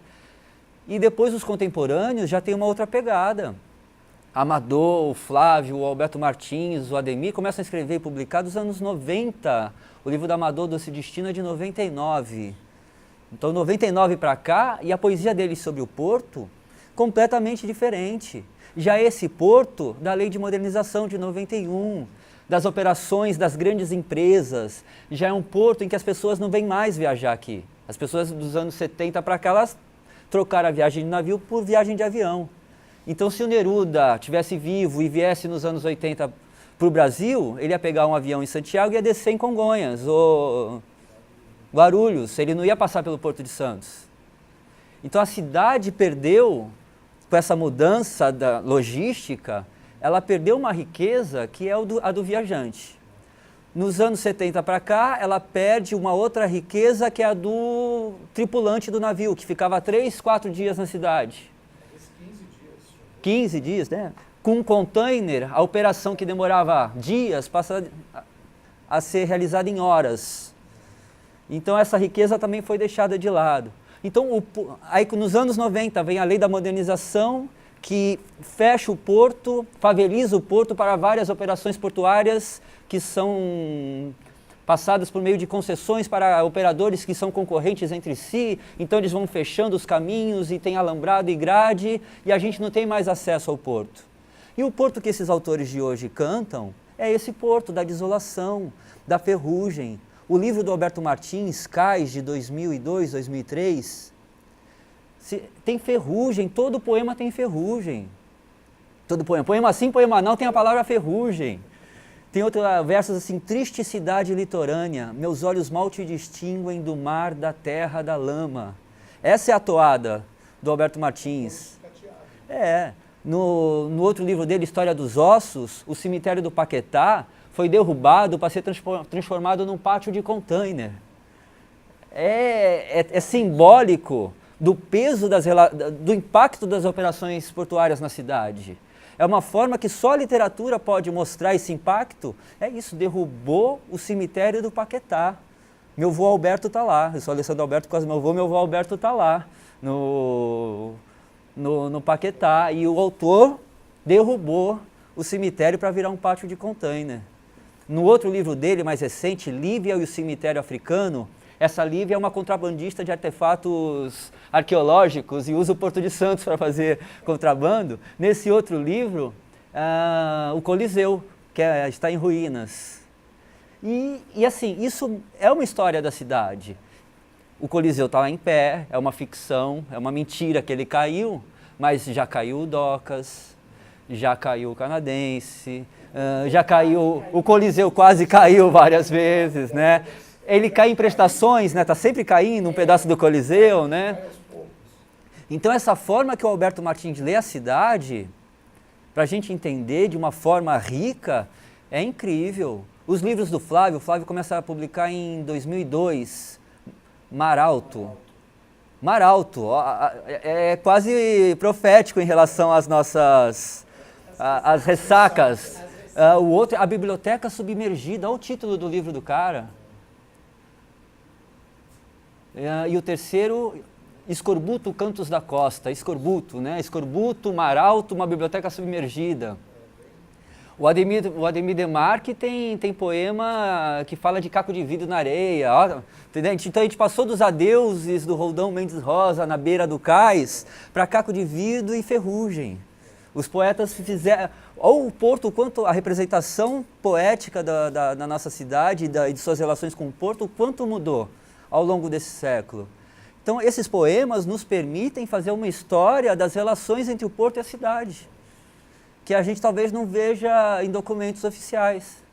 E depois os contemporâneos já tem uma outra pegada. Amador, o Flávio, o Alberto Martins, o Ademir começam a escrever e publicar dos anos 90. O livro do Amador, Doce Destino, é de 99. Então, 99 para cá, e a poesia deles sobre o porto, completamente diferente. Já esse porto da Lei de Modernização de 91, das operações das grandes empresas, já é um porto em que as pessoas não vêm mais viajar aqui. As pessoas dos anos 70 para cá, elas trocaram a viagem de navio por viagem de avião. Então, se o Neruda tivesse vivo e viesse nos anos 80 para o Brasil, ele ia pegar um avião em Santiago e ia descer em Congonhas, ou Guarulhos, ele não ia passar pelo Porto de Santos. Então, a cidade perdeu, com essa mudança da logística, ela perdeu uma riqueza que é a do viajante. Nos anos 70 para cá, ela perde uma outra riqueza que é a do tripulante do navio, que ficava 3, 4 dias na cidade. 15 dias, né? Com um container, a operação que demorava dias passa a ser realizada em horas. Então essa riqueza também foi deixada de lado. Então, aí nos anos 90 vem a Lei da Modernização, que fecha o porto, faveliza o porto para várias operações portuárias que são passadas por meio de concessões para operadores que são concorrentes entre si. Então eles vão fechando os caminhos e tem alambrado e grade e a gente não tem mais acesso ao porto. E o porto que esses autores de hoje cantam é esse porto da desolação, da ferrugem. O livro do Alberto Martins, Cais, de 2002, 2003, tem ferrugem, todo poema tem ferrugem. Todo poema sim, poema não, tem a palavra ferrugem. Tem outros versos assim: triste cidade litorânea, meus olhos mal te distinguem do mar, da terra, da lama. Essa é a toada do Alberto Martins. No outro livro dele, História dos Ossos, o cemitério do Paquetá foi derrubado para ser transformado num pátio de container. É simbólico do peso, do impacto das operações portuárias na cidade. É uma forma que só a literatura pode mostrar esse impacto. É isso, derrubou o cemitério do Paquetá. Meu avô Alberto está lá, eu sou Alessandro Alberto, quase meu avô Alberto está lá, no Paquetá. E o autor derrubou o cemitério para virar um pátio de container. No outro livro dele, mais recente, Lívia e o Cemitério Africano, essa Lívia é uma contrabandista de artefatos arqueológicos e usa o Porto de Santos para fazer contrabando. Nesse outro livro, o Coliseu, que está em ruínas. E assim, isso é uma história da cidade. O Coliseu está lá em pé, é uma ficção, é uma mentira que ele caiu, mas já caiu o Docas, já caiu o Canadense, já caiu, o Coliseu quase caiu várias vezes, né? Ele cai em prestações, né? Tá sempre caindo um pedaço do Coliseu, né? Então essa forma que o Alberto Martins lê a cidade, para a gente entender de uma forma rica, é incrível. Os livros do Flávio, o Flávio começa a publicar em 2002, Maralto, é quase profético em relação às nossas às ressacas. O outro, A Biblioteca Submergida, olha o título do livro do cara. E o terceiro, Escorbuto, Cantos da Costa, Escorbuto, né? Escorbuto, Mar Alto, uma biblioteca submergida. O Ademir Demarque tem poema que fala de caco de vidro na areia. Ó, entendeu? Então a gente passou dos adeuses do Roldão Mendes Rosa na beira do cais para caco de vidro e ferrugem. Os poetas fizeram, ou o Porto, quanto a representação poética da nossa cidade e de suas relações com o Porto, quanto mudou ao longo desse século. Então esses poemas nos permitem fazer uma história das relações entre o Porto e a cidade, que a gente talvez não veja em documentos oficiais.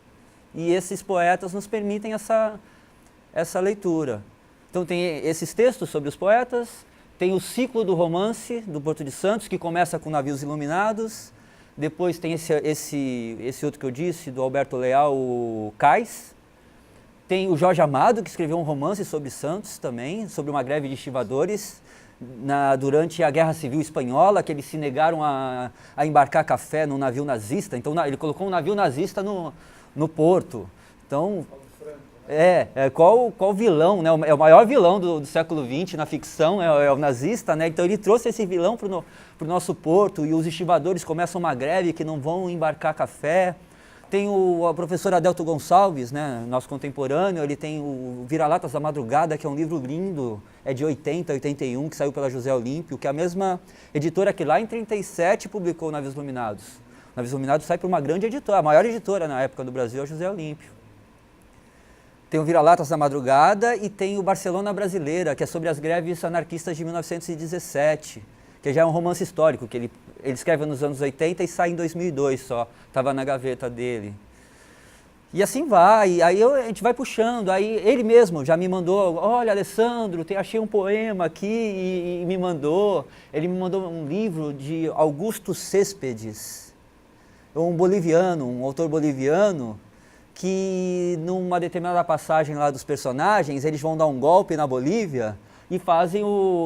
E esses poetas nos permitem essa leitura. Então tem esses textos sobre os poetas, tem o ciclo do romance do Porto de Santos, que começa com Navios Iluminados, depois tem esse outro que eu disse, do Alberto Leal, o Cais. Tem o Jorge Amado, que escreveu um romance sobre Santos também, sobre uma greve de estivadores, durante a Guerra Civil Espanhola, que eles se negaram a embarcar café num navio nazista. Então ele colocou um navio nazista no porto. Então, qual vilão, né? É o maior vilão do século XX na ficção, é o nazista, né? Então ele trouxe esse vilão para o nosso porto, e os estivadores começam uma greve que não vão embarcar café. Tem o professor Adelto Gonçalves, né, nosso contemporâneo, ele tem o Vira-Latas da Madrugada, que é um livro lindo, é de 80, 81, que saiu pela José Olímpio, que é a mesma editora que lá em 37 publicou Navios Iluminados. Navios Iluminados sai para uma grande editora, a maior editora na época do Brasil é a José Olímpio. Tem o Vira-Latas da Madrugada e tem o Barcelona Brasileira, que é sobre as greves anarquistas de 1917, que já é um romance histórico, que ele escreve nos anos 80 e sai em 2002 só, estava na gaveta dele. E assim vai, aí a gente vai puxando, aí ele mesmo já me mandou, olha Alessandro, achei um poema aqui e me mandou, ele me mandou um livro de Augusto Céspedes, um boliviano, um autor boliviano, que numa determinada passagem lá dos personagens, eles vão dar um golpe na Bolívia, e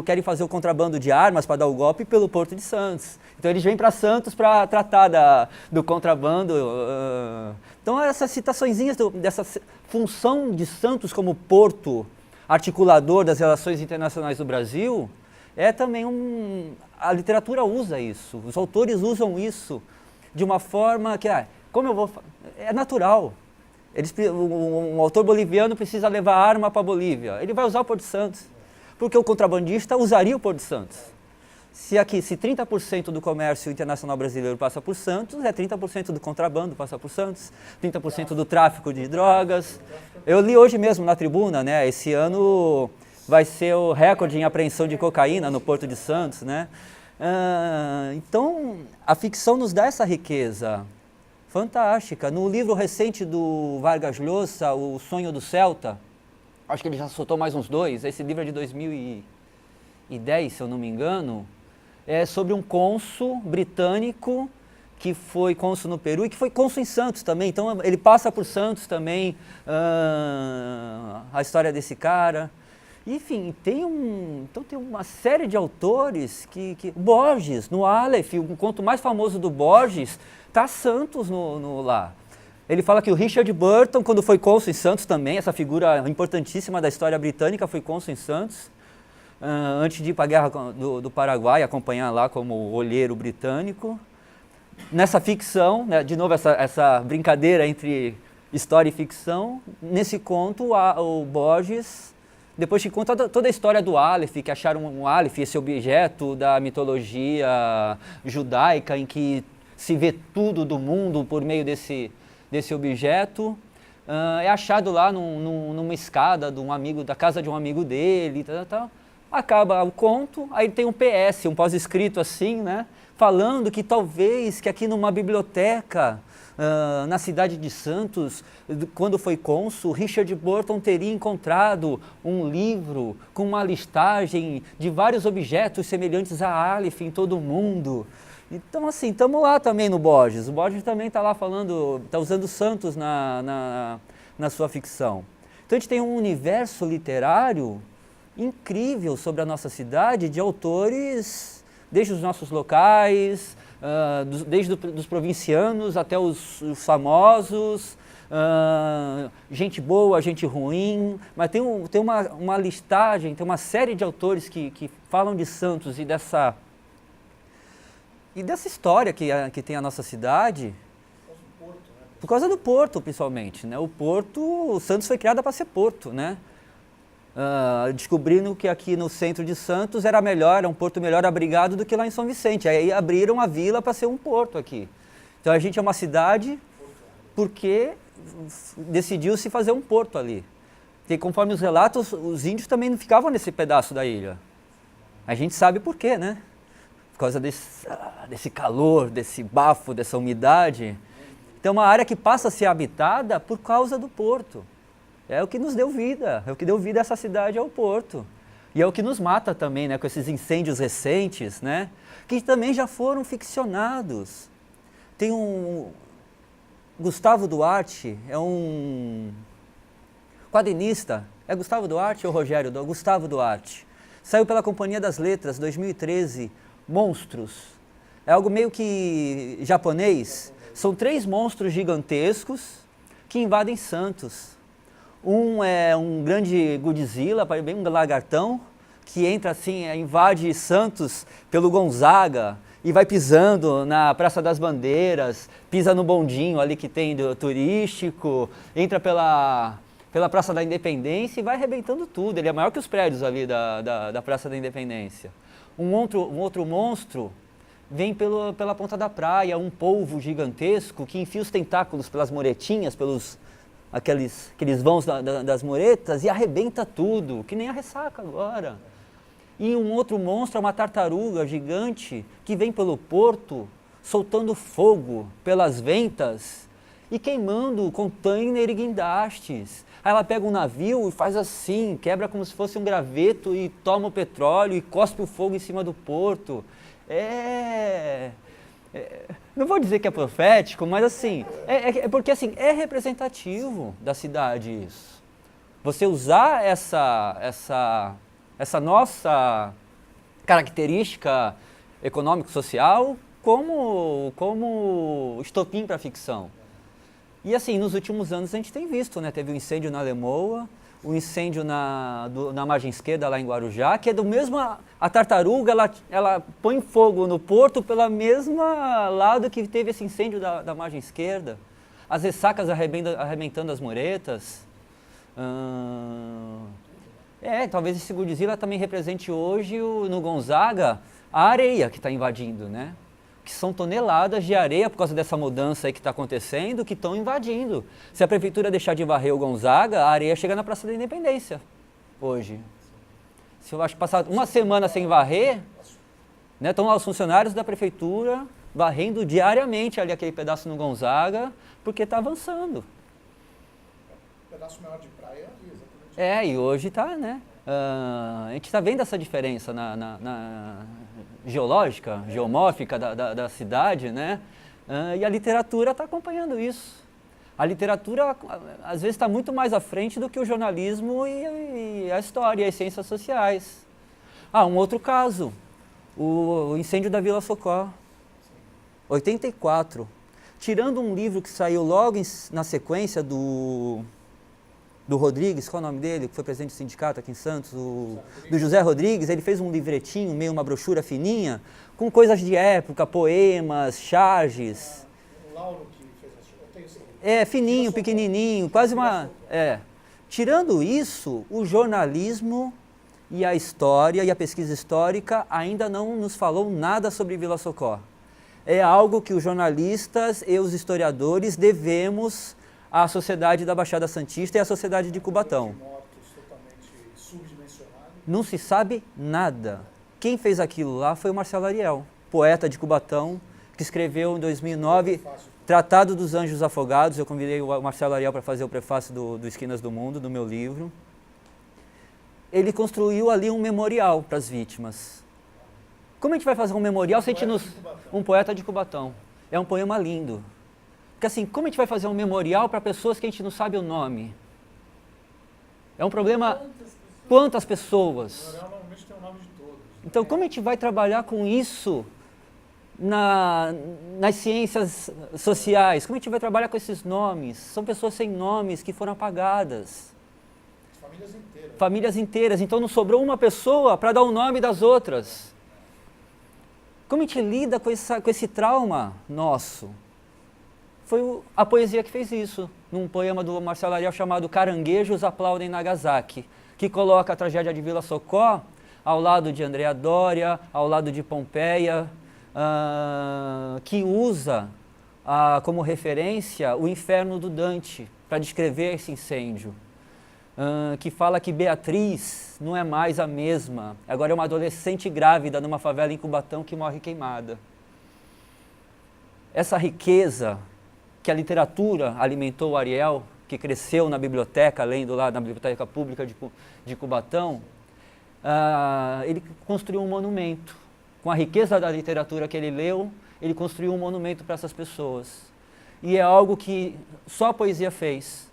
querem fazer o contrabando de armas para dar o golpe pelo Porto de Santos. Então eles vêm para Santos para tratar do contrabando. Então essas citaçõezinhas dessa função de Santos como porto articulador das relações internacionais do Brasil, é também a literatura usa isso, os autores usam isso de uma forma que, é natural. Um autor boliviano precisa levar arma para a Bolívia, ele vai usar o Porto de Santos. Porque o contrabandista usaria o Porto de Santos. Se 30% do comércio internacional brasileiro passa por Santos, 30% do contrabando passa por Santos, 30% do tráfico de drogas. Eu li hoje mesmo na Tribuna, né? Esse ano vai ser o recorde em apreensão de cocaína no Porto de Santos, né? Então, a ficção nos dá essa riqueza fantástica. No livro recente do Vargas Llosa, O Sonho do Celta, acho que ele já soltou mais uns 2, esse livro é de 2010, se eu não me engano, é sobre um cônsul britânico que foi cônsul no Peru e que foi cônsul em Santos também, então ele passa por Santos também, a história desse cara. Enfim, tem uma série de autores Borges, no Aleph, o conto mais famoso do Borges, está Santos lá. Ele fala que o Richard Burton, quando foi cônsul em Santos também, essa figura importantíssima da história britânica, foi cônsul em Santos, antes de ir para a Guerra do Paraguai, acompanhar lá como olheiro britânico. Nessa ficção, né, de novo essa brincadeira entre história e ficção, nesse conto o Borges, depois que conta toda a história do Aleph, que acharam um Aleph, esse objeto da mitologia judaica, em que se vê tudo do mundo por meio desse objeto, é achado lá numa escada da casa de um amigo dele, acaba o conto, aí tem um PS, um pós-escrito assim, né, falando que talvez que aqui numa biblioteca, na cidade de Santos, quando foi cônsul, Richard Burton teria encontrado um livro com uma listagem de vários objetos semelhantes a Aleph em todo o mundo. Então, assim, estamos lá também no Borges. O Borges também está lá falando, está usando Santos na sua ficção. Então, a gente tem um universo literário incrível sobre a nossa cidade, de autores, desde os nossos locais, desde os provincianos até os famosos, gente boa, gente ruim, mas tem uma listagem, tem uma série de autores que falam de Santos e dessa história que tem a nossa cidade, por causa do porto, principalmente, né? O Santos foi criado para ser porto, né? Descobrindo que aqui no centro de Santos era um porto melhor abrigado do que lá em São Vicente. Aí abriram a vila para ser um porto aqui. Então a gente é uma cidade porque decidiu-se fazer um porto ali. E conforme os relatos, os índios também não ficavam nesse pedaço da ilha. A gente sabe por quê, né? Por causa desse calor, desse bafo, dessa umidade. Então é uma área que passa a ser habitada por causa do porto. É o que nos deu vida, é o que deu vida a essa cidade, ao porto. E é o que nos mata também, né, com esses incêndios recentes, né, que também já foram ficcionados. Tem Gustavo Duarte, é um quadrinista. É Gustavo Duarte ou Rogério? Gustavo Duarte. Saiu pela Companhia das Letras, 2013, Monstros. É algo meio que japonês. São 3 monstros gigantescos que invadem Santos. Um é um grande Godzilla, bem um lagartão, que entra assim, invade Santos pelo Gonzaga e vai pisando na Praça das Bandeiras, pisa no bondinho ali que tem do turístico, entra pela Praça da Independência e vai arrebentando tudo. Ele é maior que os prédios ali da Praça da Independência. Um outro monstro vem pela ponta da praia, um polvo gigantesco que enfia os tentáculos pelas muretinhas, pelos aqueles vãos das muretas e arrebenta tudo, que nem a ressaca agora. E um outro monstro é uma tartaruga gigante que vem pelo porto, soltando fogo pelas ventas e queimando container e guindastes. Aí ela pega um navio e faz assim, quebra como se fosse um graveto e toma o petróleo e cospe o fogo em cima do porto. Não vou dizer que é profético, mas assim, porque assim, é representativo da cidade isso. Você usar essa nossa característica econômico-social como estopim para a ficção. E assim, nos últimos anos a gente tem visto, né? Teve um incêndio na Lemoa, um incêndio na margem esquerda lá em Guarujá, que é do mesmo... A tartaruga, ela põe fogo no porto pela mesma lado que teve esse incêndio da margem esquerda. As ressacas arrebentando as muretas. Talvez esse Godzilla também represente hoje, no Gonzaga, a areia que está invadindo, né? Que são toneladas de areia por causa dessa mudança aí que está acontecendo, que estão invadindo. Se a prefeitura deixar de varrer o Gonzaga, a areia chega na Praça da Independência, hoje. Se eu acho que passar uma semana sem varrer, né, estão lá os funcionários da prefeitura varrendo diariamente ali aquele pedaço no Gonzaga, porque está avançando. Um pedaço maior de praia, exatamente. E hoje está, né? A gente está vendo essa diferença na geológica, geomórfica da cidade, né? E a literatura está acompanhando isso. A literatura, às vezes, está muito mais à frente do que o jornalismo e a história, e as ciências sociais. Um outro caso, o incêndio da Vila Socorro, 84. Tirando um livro que saiu logo na sequência do Rodrigues, qual é o nome dele, que foi presidente do sindicato aqui em Santos, do José Rodrigues, ele fez um livretinho, meio uma brochura fininha, com coisas de época, poemas, charges. O Lauro que fez esse fininho, pequenininho, quase uma... Tirando isso, o jornalismo e a história e a pesquisa histórica ainda não nos falou nada sobre Vila Socorro. É algo que os jornalistas e os historiadores devemos à sociedade da Baixada Santista e à sociedade de Cubatão. Não se sabe nada. Quem fez aquilo lá foi o Marcelo Ariel, poeta de Cubatão, que escreveu em 2009 Tratado dos Anjos Afogados. Eu convidei o Marcelo Ariel para fazer o prefácio do Esquinas do Mundo, do meu livro. Ele construiu ali um memorial para as vítimas. Como a gente vai fazer um memorial se a gente um poeta de Cubatão? É um poema lindo. Porque assim, como a gente vai fazer um memorial para pessoas que a gente não sabe o nome? É um problema... Quantas pessoas? O memorial normalmente tem o nome de todos. Então, como a gente vai trabalhar com isso nas ciências sociais, como a gente vai trabalhar com esses nomes? São pessoas sem nomes que foram apagadas. Famílias inteiras. Famílias inteiras, então não sobrou uma pessoa para dar o nome das outras. Como a gente lida com esse trauma nosso? Foi a poesia que fez isso, num poema do Marcelo Ariel chamado Caranguejos Aplaudem Nagasaki, que coloca a tragédia de Vila Socó ao lado de Andrea Doria, ao lado de Pompeia, que usa como referência o inferno do Dante para descrever esse incêndio, que fala que Beatriz não é mais a mesma, agora é uma adolescente grávida numa favela em Cubatão que morre queimada. Essa riqueza que a literatura alimentou o Ariel, que cresceu na biblioteca, lendo lá na Biblioteca Pública de Cubatão, ele construiu um monumento. Com a riqueza da literatura que ele leu, ele construiu um monumento para essas pessoas. E é algo que só a poesia fez.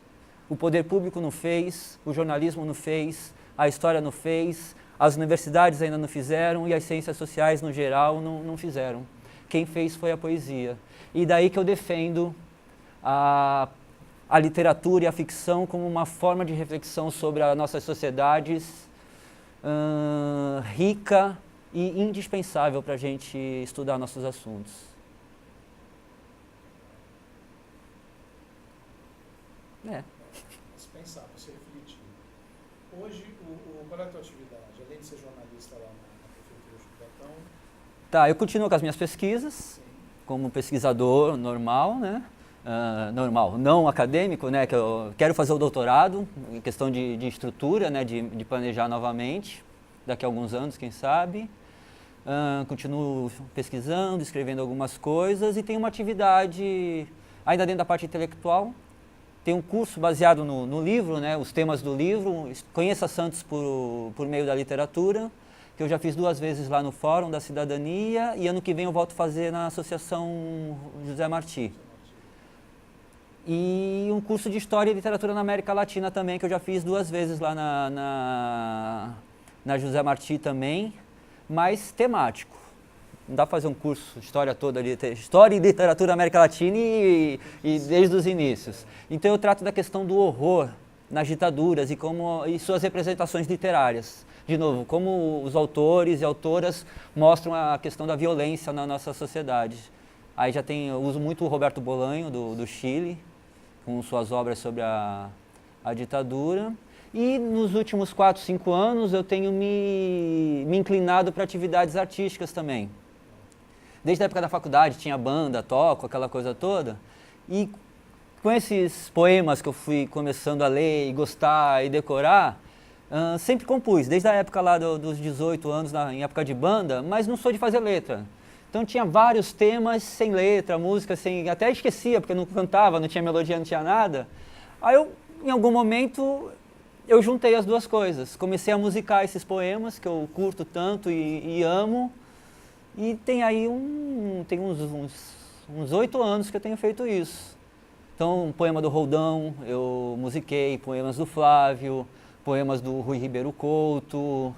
O poder público não fez, o jornalismo não fez, a história não fez, as universidades ainda não fizeram e as ciências sociais, no geral, não fizeram. Quem fez foi a poesia. E daí que eu defendo a literatura e a ficção como uma forma de reflexão sobre as nossas sociedades rica e indispensável para a gente estudar nossos assuntos. Se pensar, para se refletir. Hoje, qual é a tua atividade? Além de ser jornalista lá na Prefeitura de Cubatão? Tá, eu continuo com as minhas pesquisas, Sim. como pesquisador normal, né? Normal, não acadêmico, né? Que eu quero fazer o doutorado em questão de estrutura, né? De planejar novamente, daqui a alguns anos, quem sabe. Continuo pesquisando, escrevendo algumas coisas e tenho uma atividade ainda dentro da parte intelectual. Tem um curso baseado no livro, né? Os temas do livro, Conheça Santos por meio da literatura, que eu já fiz 2 vezes lá no Fórum da Cidadania e ano que vem eu volto a fazer na Associação José Martí. E um curso de História e Literatura na América Latina também, que eu já fiz 2 vezes lá na José Martí também, mas temático. Não dá para fazer um curso de história toda, História e Literatura na América Latina e desde os inícios. Então eu trato da questão do horror nas ditaduras e suas representações literárias. De novo, como os autores e autoras mostram a questão da violência na nossa sociedade. Aí eu uso muito o Roberto Bolanho, do Chile, com suas obras sobre a ditadura. E nos últimos 4, 5 anos eu tenho me inclinado para atividades artísticas também. Desde a época da faculdade tinha banda, toco, aquela coisa toda. E com esses poemas que eu fui começando a ler e gostar e decorar, sempre compus, desde a época lá dos 18 anos, em época de banda, mas não sou de fazer letra. Então tinha vários temas sem letra, música sem... Até esquecia, porque não cantava, não tinha melodia, não tinha nada. Aí em algum momento, eu juntei as 2 coisas. Comecei a musicar esses poemas, que eu curto tanto e amo. E tem aí tem uns 8 anos que eu tenho feito isso. Então, um poema do Roldão, eu musiquei, poemas do Flávio, poemas do Rui Ribeiro Couto.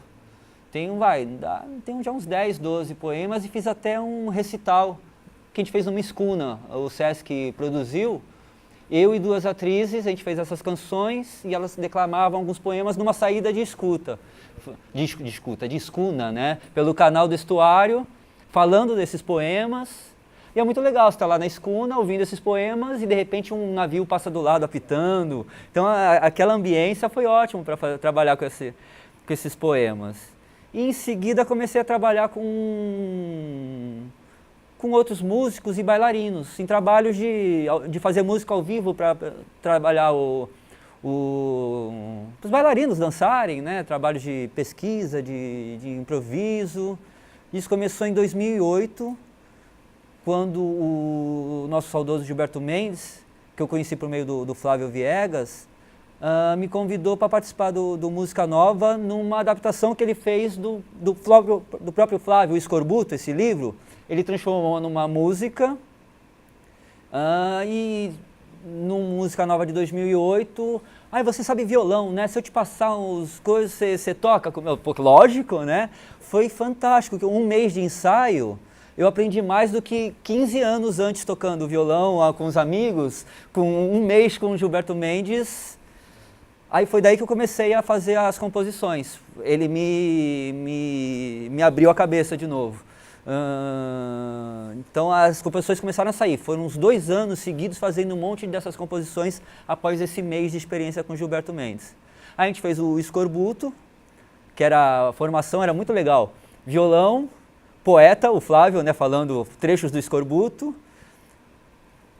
Tenho já uns 10, 12 poemas e fiz até um recital que a gente fez numa escuna, o Sesc produziu. Eu e 2 atrizes, a gente fez essas canções e elas declamavam alguns poemas numa saída de escuna, né? Pelo canal do Estuário, falando desses poemas. E é muito legal você estar lá na escuna, ouvindo esses poemas e de repente um navio passa do lado apitando. Então aquela ambiência foi ótimo para trabalhar com esses poemas. E em seguida comecei a trabalhar com outros músicos e bailarinos, em trabalhos de fazer música ao vivo para trabalhar os bailarinos dançarem, né? Trabalhos de pesquisa, de improviso. Isso começou em 2008, quando o nosso saudoso Gilberto Mendes, que eu conheci por meio do Flávio Viegas, me convidou para participar do Música Nova numa adaptação que ele fez do próprio Flávio, o Escorbuto, esse livro. Ele transformou numa música e no Música Nova de 2008, você sabe violão, né? Se eu te passar as coisas, você toca? Lógico, né? Foi fantástico, 1 mês de ensaio, eu aprendi mais do que 15 anos antes tocando violão com os amigos, com um mês com o Gilberto Mendes. Aí foi daí que eu comecei a fazer as composições. Ele me abriu a cabeça de novo. Então as composições começaram a sair. Foram uns 2 anos seguidos fazendo um monte dessas composições após esse mês de experiência com Gilberto Mendes. Aí a gente fez o Escorbuto, que era a formação, era muito legal. Violão, poeta, o Flávio, né, falando trechos do Escorbuto.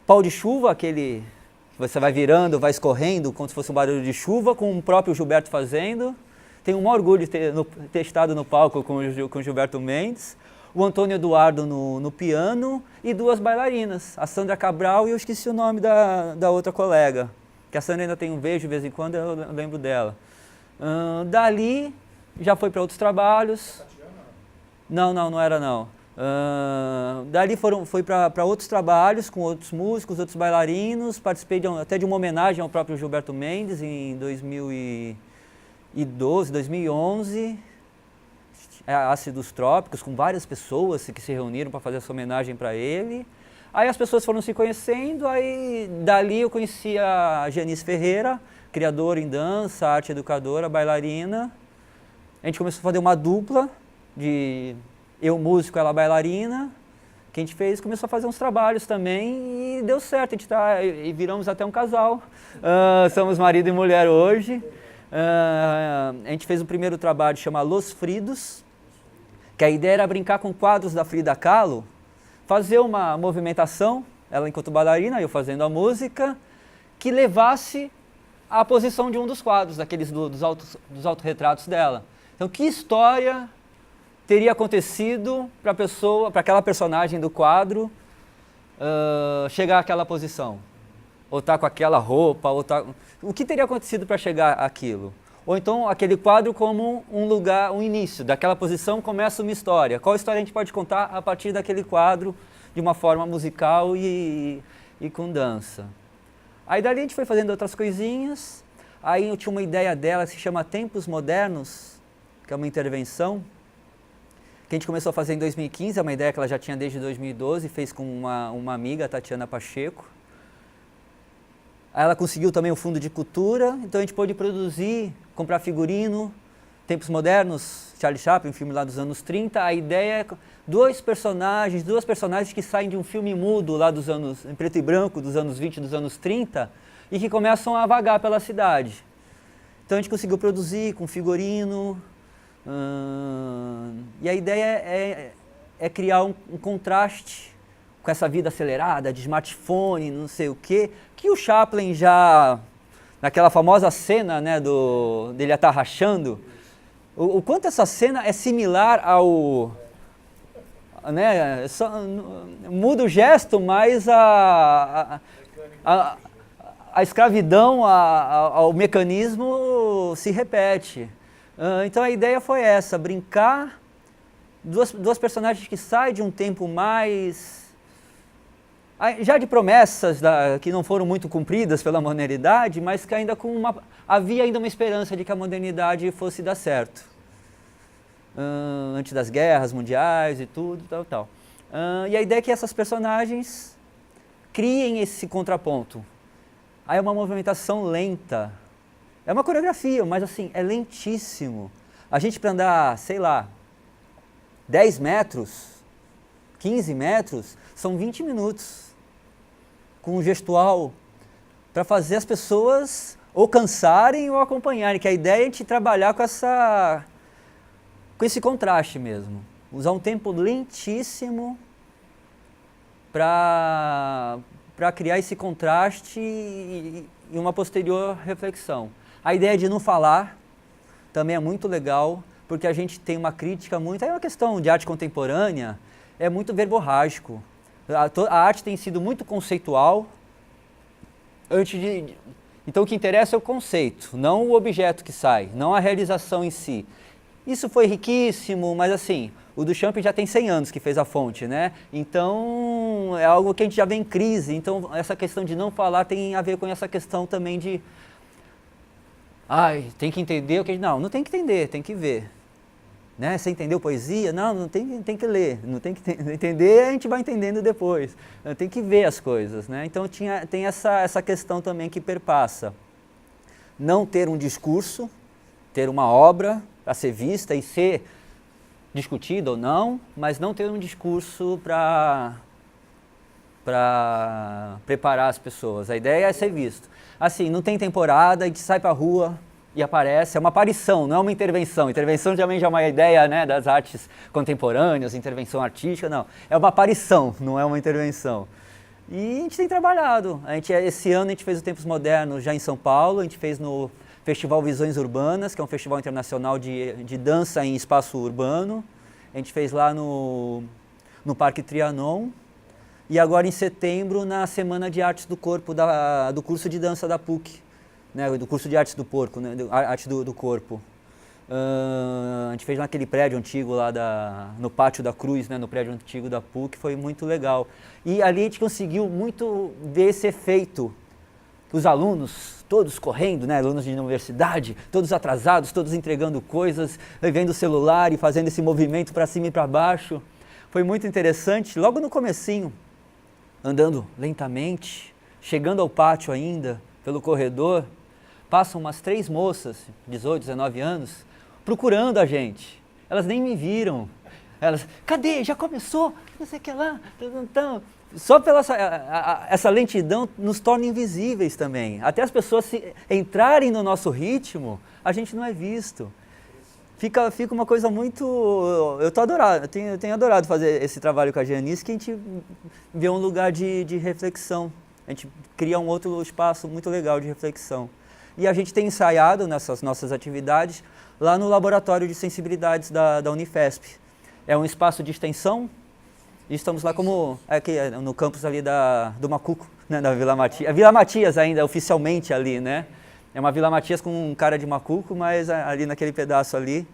Pau de chuva, aquele que você vai virando, vai escorrendo, como se fosse um barulho de chuva, com o próprio Gilberto fazendo. Tenho um maior orgulho de ter estado no palco com o Gilberto Mendes. O Antônio Eduardo no piano e 2 bailarinas, a Sandra Cabral e eu esqueci o nome da outra colega, que a Sandra ainda tem um beijo de vez em quando, eu lembro dela. Dali já foi para outros trabalhos. Não era não. Dali foi para outros trabalhos com outros músicos, outros bailarinos, participei até de uma homenagem ao próprio Gilberto Mendes em 2012, 2011. Ácidos Trópicos, com várias pessoas que se reuniram para fazer essa homenagem para ele. Aí as pessoas foram se conhecendo, aí dali eu conheci a Janice Ferreira, criadora em dança, arte educadora, bailarina. A gente começou a fazer uma dupla de eu músico, ela bailarina, que a gente começou a fazer uns trabalhos também e deu certo, e viramos até um casal. Somos marido e mulher hoje. A gente fez o primeiro trabalho chamado Los Fridos, que a ideia era brincar com quadros da Frida Kahlo, fazer uma movimentação, ela enquanto bailarina, eu fazendo a música, que levasse à posição de um dos quadros, daqueles dos autorretratos dela. Então, que história teria acontecido para aquela personagem do quadro chegar àquela posição? Ou estar com aquela roupa, o que teria acontecido para chegar àquilo? Ou então aquele quadro como um lugar, um início, daquela posição começa uma história. Qual história a gente pode contar a partir daquele quadro de uma forma musical e com dança? Aí dali a gente foi fazendo outras coisinhas, aí eu tinha uma ideia dela que se chama Tempos Modernos, que é uma intervenção, que a gente começou a fazer em 2015, é uma ideia que ela já tinha desde 2012, fez com uma amiga, a Tatiana Pacheco. Aí ela conseguiu também o Fundo de Cultura, então a gente pôde produzir, comprar figurino, Tempos Modernos, Charlie Chaplin, um filme lá dos anos 30. A ideia é duas personagens que saem de um filme mudo lá dos anos, em preto e branco, dos anos 20, dos anos 30, e que começam a vagar pela cidade. Então a gente conseguiu produzir com figurino, e a ideia é criar um contraste com essa vida acelerada, de smartphone, não sei o quê, que o Chaplin já, naquela famosa cena, né, dele estar rachando, o quanto essa cena é similar ao... Né, muda o gesto, mas a escravidão, ao mecanismo se repete. Então a ideia foi essa, brincar, duas personagens que saem de um tempo mais... já de promessas que não foram muito cumpridas pela modernidade, mas que ainda havia ainda uma esperança de que a modernidade fosse dar certo. Antes das guerras mundiais e tudo, tal. E a ideia é que essas personagens criem esse contraponto. Aí é uma movimentação lenta. É uma coreografia, mas assim, é lentíssimo. A gente para andar, sei lá, 10 metros, 15 metros, são 20 minutos. Com um gestual, para fazer as pessoas ou cansarem ou acompanharem, que a ideia é a gente trabalhar com esse contraste mesmo. Usar um tempo lentíssimo para criar esse contraste e uma posterior reflexão. A ideia de não falar também é muito legal, porque a gente tem uma crítica muito... É uma questão de arte contemporânea, é muito verborrágico. A arte tem sido muito conceitual. Então o que interessa é o conceito, não o objeto que sai, não a realização em si. Isso foi riquíssimo, mas assim, o Duchamp já tem 100 anos que fez a fonte, né? Então é algo que a gente já vê em crise. Então essa questão de não falar tem a ver com essa questão também de... tem que entender o que... Não tem que entender, tem que ver. Né? Você entendeu poesia? Não, não tem que ler, não tem que entender, a gente vai entendendo depois. Tem que ver as coisas, né? Então tem essa questão também que perpassa. Não ter um discurso, ter uma obra a ser vista e ser discutida ou não, mas não ter um discurso para preparar as pessoas. A ideia é ser visto. Assim, não tem temporada, a gente sai para a rua e aparece, é uma aparição, não é uma intervenção. Intervenção também já é uma ideia, né, das artes contemporâneas, intervenção artística, não. É uma aparição, não é uma intervenção. E a gente tem trabalhado. Esse ano a gente fez o Tempos Modernos já em São Paulo, a gente fez no Festival Visões Urbanas, que é um festival internacional de dança em espaço urbano. A gente fez lá no Parque Trianon. E agora em setembro, na Semana de Artes do Corpo, do curso de dança da PUC, né, do curso de Artes do Porco, né, Arte do Corpo. A gente fez naquele prédio antigo lá no Pátio da Cruz, né, no prédio antigo da PUC, foi muito legal. E ali a gente conseguiu muito ver esse efeito. Os alunos, todos correndo, né, alunos de universidade, todos atrasados, todos entregando coisas, vendo o celular e fazendo esse movimento para cima e para baixo. Foi muito interessante. Logo no comecinho, andando lentamente, chegando ao pátio ainda, pelo corredor, passam umas 3 moças, 18, 19 anos, procurando a gente. Elas nem me viram. Elas, cadê? Já começou? Não sei o que lá. Só pela essa lentidão nos torna invisíveis também. Até as pessoas entrarem no nosso ritmo, a gente não é visto. Fica uma coisa muito... Eu tenho adorado fazer esse trabalho com a Janice, que a gente vê um lugar de reflexão. A gente cria um outro espaço muito legal de reflexão. E a gente tem ensaiado nessas nossas atividades lá no Laboratório de Sensibilidades da Unifesp. É um espaço de extensão, e estamos lá como aqui, no campus ali do Macuco, né, da Vila Matias. A Vila Matias ainda, oficialmente ali, né? É uma Vila Matias com um cara de Macuco, mas ali naquele pedaço ali.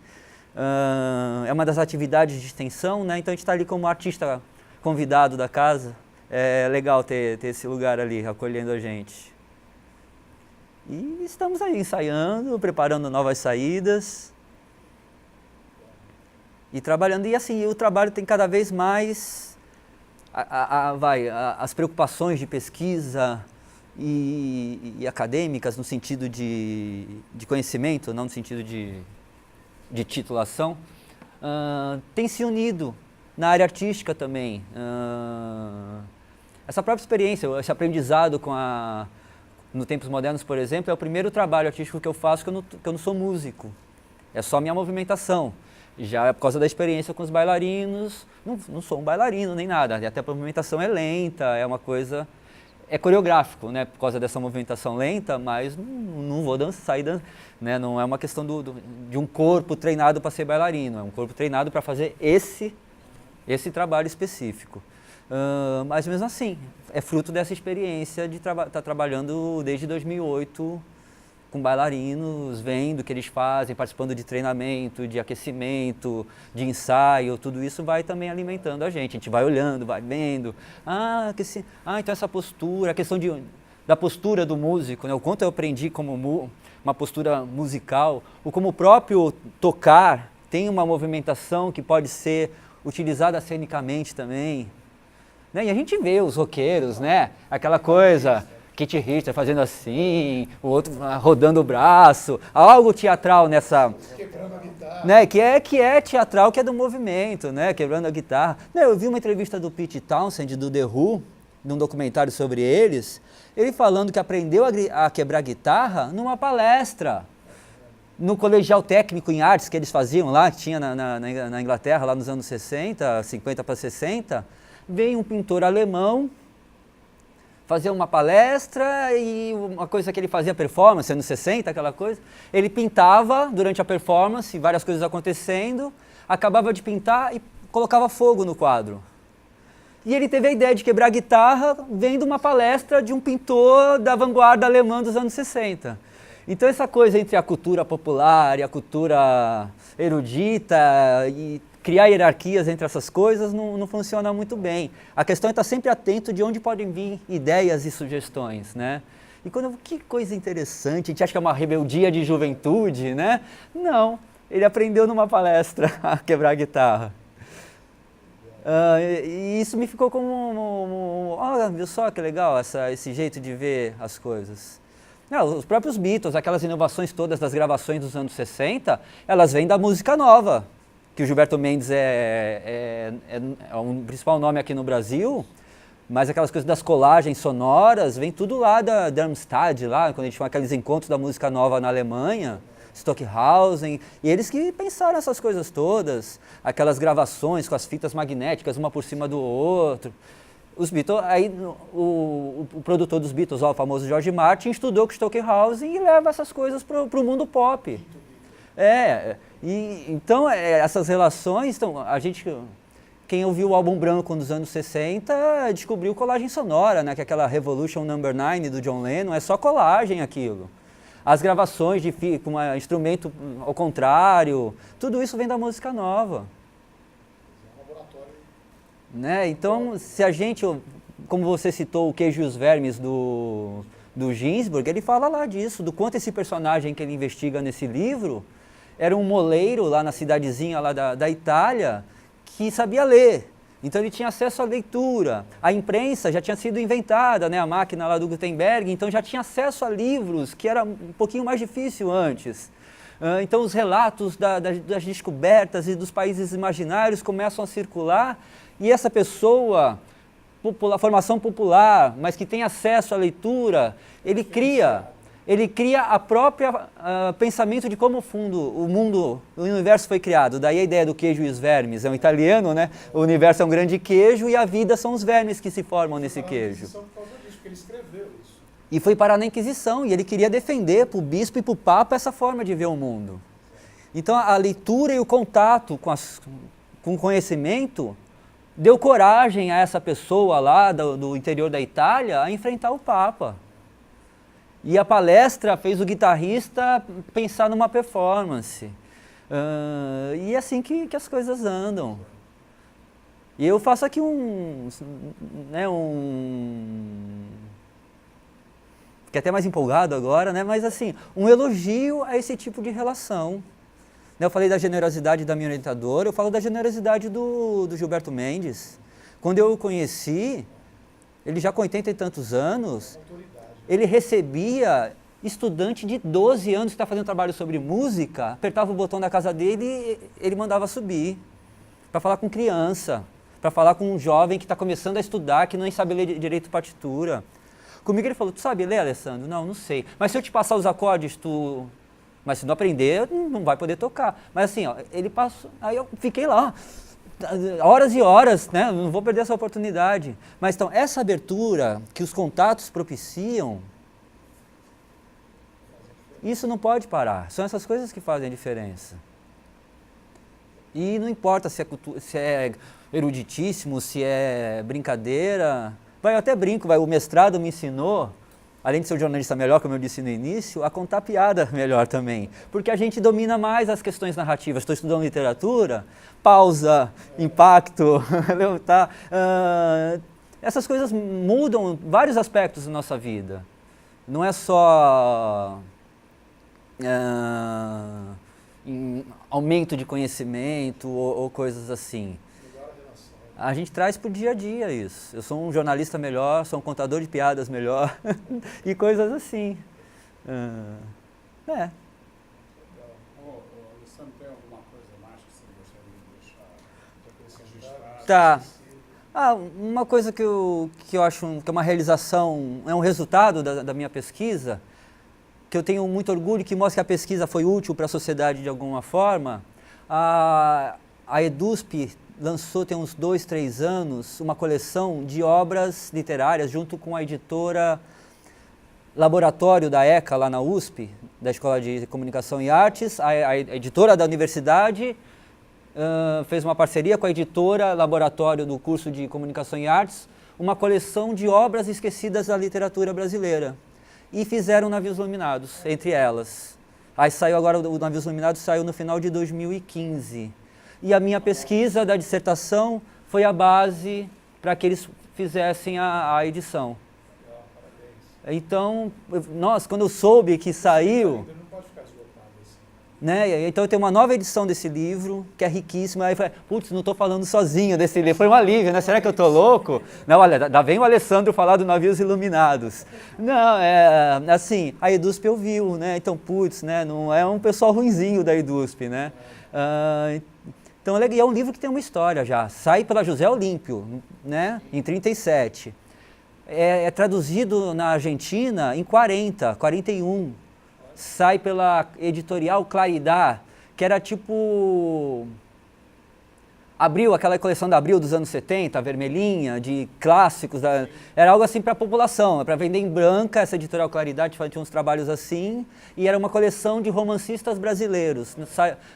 É uma das atividades de extensão, né? Então a gente está ali como artista convidado da casa. É legal ter esse lugar ali acolhendo a gente. E estamos aí ensaiando, preparando novas saídas. E trabalhando, e assim, o trabalho tem cada vez mais as preocupações de pesquisa e acadêmicas no sentido de conhecimento, não no sentido de titulação, tem se unido na área artística também. Essa própria experiência, esse aprendizado no Tempos Modernos, por exemplo, é o primeiro trabalho artístico que eu faço que eu não sou músico, é só minha movimentação. Já é por causa da experiência com os bailarinos, não sou um bailarino nem nada, até a movimentação é lenta, é uma coisa, é coreográfico, né, por causa dessa movimentação lenta, mas não vou sair dançando, né, não é uma questão de um corpo treinado para ser bailarino, é um corpo treinado para fazer esse trabalho específico. Mas mesmo assim, é fruto dessa experiência de estar trabalhando desde 2008, com bailarinos, vendo o que eles fazem, participando de treinamento, de aquecimento, de ensaio, tudo isso vai também alimentando a gente vai olhando, vai vendo, então essa postura, a questão da postura do músico, né? O quanto eu aprendi como uma postura musical, ou como o próprio tocar tem uma movimentação que pode ser utilizada cenicamente também, né? E a gente vê os roqueiros, né? Aquela coisa... Kit Richards fazendo assim, o outro rodando o braço, algo teatral nessa... Quebrando a guitarra. Né, que é teatral, que é do movimento, né, quebrando a guitarra. Eu vi uma entrevista do Pete Townshend, do The Who, num documentário sobre eles, ele falando que aprendeu a quebrar guitarra numa palestra, no colegial técnico em artes que eles faziam lá, que tinha na Inglaterra, lá nos anos 60, 50 para 60, veio um pintor alemão, fazia uma palestra e uma coisa que ele fazia performance, anos 60, aquela coisa, ele pintava durante a performance, várias coisas acontecendo, acabava de pintar e colocava fogo no quadro. E ele teve a ideia de quebrar a guitarra vendo uma palestra de um pintor da vanguarda alemã dos anos 60. Então essa coisa entre a cultura popular e a cultura erudita e criar hierarquias entre essas coisas não funciona muito bem. A questão é estar sempre atento de onde podem vir ideias e sugestões, né? E que coisa interessante, a gente acha que é uma rebeldia de juventude, né? Não, Ele aprendeu numa palestra a quebrar a guitarra. E isso me ficou como, olha, viu só que legal esse jeito de ver as coisas. Não, os próprios Beatles, aquelas inovações todas das gravações dos anos 60, elas vêm da música nova, que o Gilberto Mendes é o principal nome aqui no Brasil, mas aquelas coisas das colagens sonoras, vem tudo lá da Darmstadt, lá, quando a gente tinha aqueles encontros da música nova na Alemanha, Stockhausen, e eles que pensaram essas coisas todas, aquelas gravações com as fitas magnéticas, uma por cima do outro. Os Beatles, aí o produtor dos Beatles, o famoso George Martin, estudou com Stockhausen e leva essas coisas para o mundo pop. Então essas relações, quem ouviu o álbum branco nos anos 60 descobriu colagem sonora, né, que é aquela Revolution Number 9 do John Lennon, é só colagem aquilo. As gravações com um instrumento ao contrário, tudo isso vem da música nova. É um laboratório. Né? Então, se a gente, como você citou o Queijo e os Vermes do Ginsberg, ele fala lá disso, do quanto esse personagem que ele investiga nesse livro era um moleiro lá na cidadezinha lá da Itália que sabia ler. Então ele tinha acesso à leitura, a imprensa já tinha sido inventada, né, a máquina lá do Gutenberg, então já tinha acesso a livros, que era um pouquinho mais difícil antes. Então os relatos das descobertas e dos países imaginários começam a circular, e essa pessoa, formação popular, mas que tem acesso à leitura, ele cria a própria pensamento de como o universo foi criado. Daí a ideia do queijo e os vermes. É um italiano, né? O universo é um grande queijo e a vida são os vermes que se formam nesse queijo. Por causa disso, porque ele escreveu isso. E foi parar na Inquisição, e ele queria defender para o bispo e para o papa essa forma de ver o mundo. Então a leitura e o contato com o conhecimento deu coragem a essa pessoa lá do interior da Itália a enfrentar o papa. E a palestra fez o guitarrista pensar numa performance. E é assim que as coisas andam. E eu faço aqui fiquei até mais empolgado agora, né? Mas assim, um elogio a esse tipo de relação. Eu falei da generosidade da minha orientadora, eu falo da generosidade do Gilberto Mendes. Quando eu o conheci, ele já com 80 e tantos anos, ele recebia estudante de 12 anos que está fazendo trabalho sobre música, apertava o botão da casa dele e ele mandava subir, para falar com criança, para falar com um jovem que está começando a estudar, que não sabe ler direito partitura. Comigo ele falou, tu sabe ler, Alessandro? Não sei. Mas se eu te passar os acordes, Mas se não aprender, não vai poder tocar. Mas assim, ele passou, aí eu fiquei lá, horas e horas, né? Não vou perder essa oportunidade. Mas então, essa abertura que os contatos propiciam, isso não pode parar. São essas coisas que fazem a diferença. E não importa se é eruditíssimo, se é brincadeira. Eu até brinco, o mestrado me ensinou, além de ser um jornalista melhor, como eu disse no início, a contar piada melhor também. Porque a gente domina mais as questões narrativas. Estou estudando literatura, pausa, impacto, tá? Essas coisas mudam vários aspectos da nossa vida. Não é só aumento de conhecimento ou coisas assim. A gente traz para o dia a dia isso. Eu sou um jornalista melhor, sou um contador de piadas melhor e coisas assim. Alessandro, tem alguma coisa mais que você gostaria de deixar registrado? Tá. Uma coisa que eu acho que é uma realização, é um resultado da minha pesquisa, que eu tenho muito orgulho, que mostra que a pesquisa foi útil para a sociedade de alguma forma. A EDUSP lançou, tem uns 2, 3 anos, uma coleção de obras literárias junto com a editora Laboratório da ECA, lá na USP, da Escola de Comunicação e Artes. A editora da universidade fez uma parceria com a editora Laboratório do curso de Comunicação e Artes, uma coleção de obras esquecidas da literatura brasileira. E fizeram Navios Iluminados, entre elas. Aí saiu agora, o Navios Iluminados saiu no final de 2015. E a minha pesquisa da dissertação foi a base para que eles fizessem a edição. Então, quando eu soube que saiu... Não pode ficar esgotado assim. Né? Então eu tenho uma nova edição desse livro, que é riquíssima. Aí eu falei, putz, não estou falando sozinho desse livro. Foi um alívio, né? Será que eu estou louco? Não, olha, ainda vem o Alessandro falar do Navios Iluminados. Não, assim, a EDUSP ouviu, né? Então, putz, né? Não é um pessoal ruinzinho da EDUSP, né? Então é um livro que tem uma história já. Sai pela José Olímpio, né? Em 37. É traduzido na Argentina em 41. Sai pela editorial Claridad, que era tipo Abril, aquela coleção da Abril dos anos 70, vermelhinha, de clássicos, era algo assim para a população, para vender em branca. Essa editorial Claridad tinha uns trabalhos assim, e era uma coleção de romancistas brasileiros.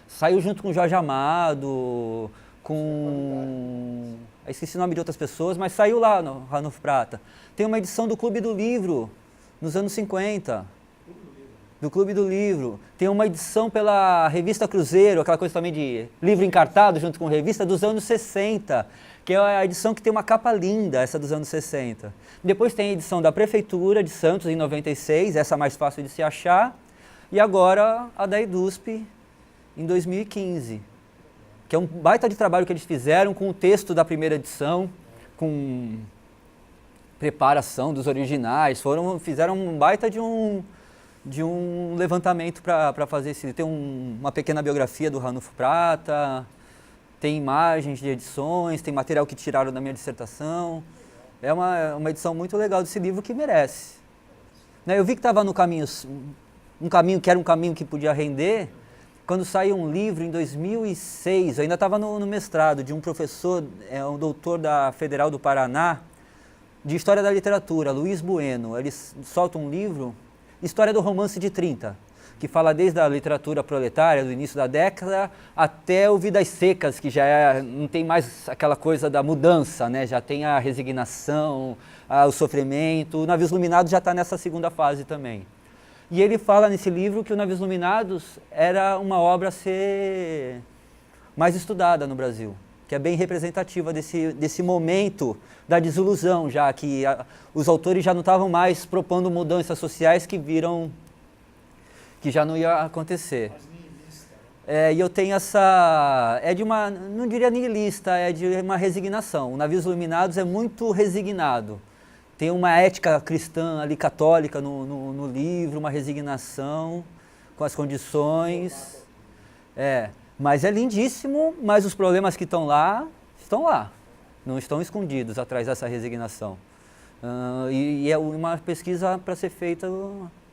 Saiu junto com Jorge Amado, com... esqueci o nome de outras pessoas, mas saiu lá no Ranulfo Prata. Tem uma edição do Clube do Livro, nos anos 50. Do Clube do Livro. Tem uma edição pela Revista Cruzeiro, aquela coisa também de livro encartado junto com revista, dos anos 60, que é a edição que tem uma capa linda, essa dos anos 60. Depois tem a edição da Prefeitura de Santos, em 96, essa mais fácil de se achar, e agora a da EDUSP, em 2015, que é um baita de trabalho que eles fizeram com o texto da primeira edição, com preparação dos originais, fizeram um baita de um levantamento para fazer esse. Tem uma pequena biografia do Ranulfo Prata, tem imagens de edições, tem material que tiraram da minha dissertação. É uma edição muito legal desse livro que merece. Né, eu vi que estava no caminho, que era um caminho que podia render, quando saiu um livro em 2006, eu ainda estava no mestrado, de um professor, um doutor da Federal do Paraná, de História da Literatura, Luiz Bueno. Ele solta um livro, História do Romance de 30, que fala desde a literatura proletária, do início da década, até o Vidas Secas, que já não tem mais aquela coisa da mudança, né? Já tem a resignação, o sofrimento. O Navios Iluminados já está nessa segunda fase também. E ele fala nesse livro que o Navios Iluminados era uma obra a ser mais estudada no Brasil, que é bem representativa desse momento da desilusão, já que os autores já não estavam mais propondo mudanças sociais que viram que já não ia acontecer. E eu tenho não diria nihilista, é de uma resignação. O Navios Iluminados é muito resignado. Tem uma ética cristã ali, católica, no livro, uma resignação com as condições. Mas é lindíssimo, mas os problemas que estão lá, não estão escondidos atrás dessa resignação. E é uma pesquisa para ser feita,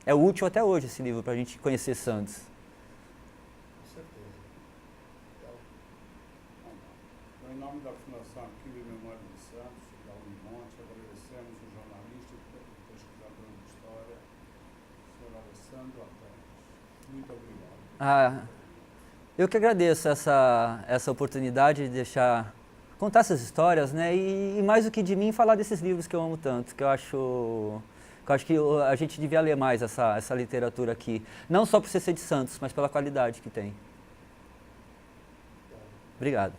é útil até hoje esse livro, para a gente conhecer Santos. Com certeza. Em nome da Fundação Arquivo e Memória de Santos, da Unimonte, agradecemos o jornalista e pesquisador de história, o senhor Alessandro Antônio. Muito obrigado. Eu que agradeço essa oportunidade de contar essas histórias, né? E mais do que de mim, falar desses livros que eu amo tanto, que eu acho que a gente devia ler mais essa literatura aqui. Não só por ser de Santos, mas pela qualidade que tem. Obrigado.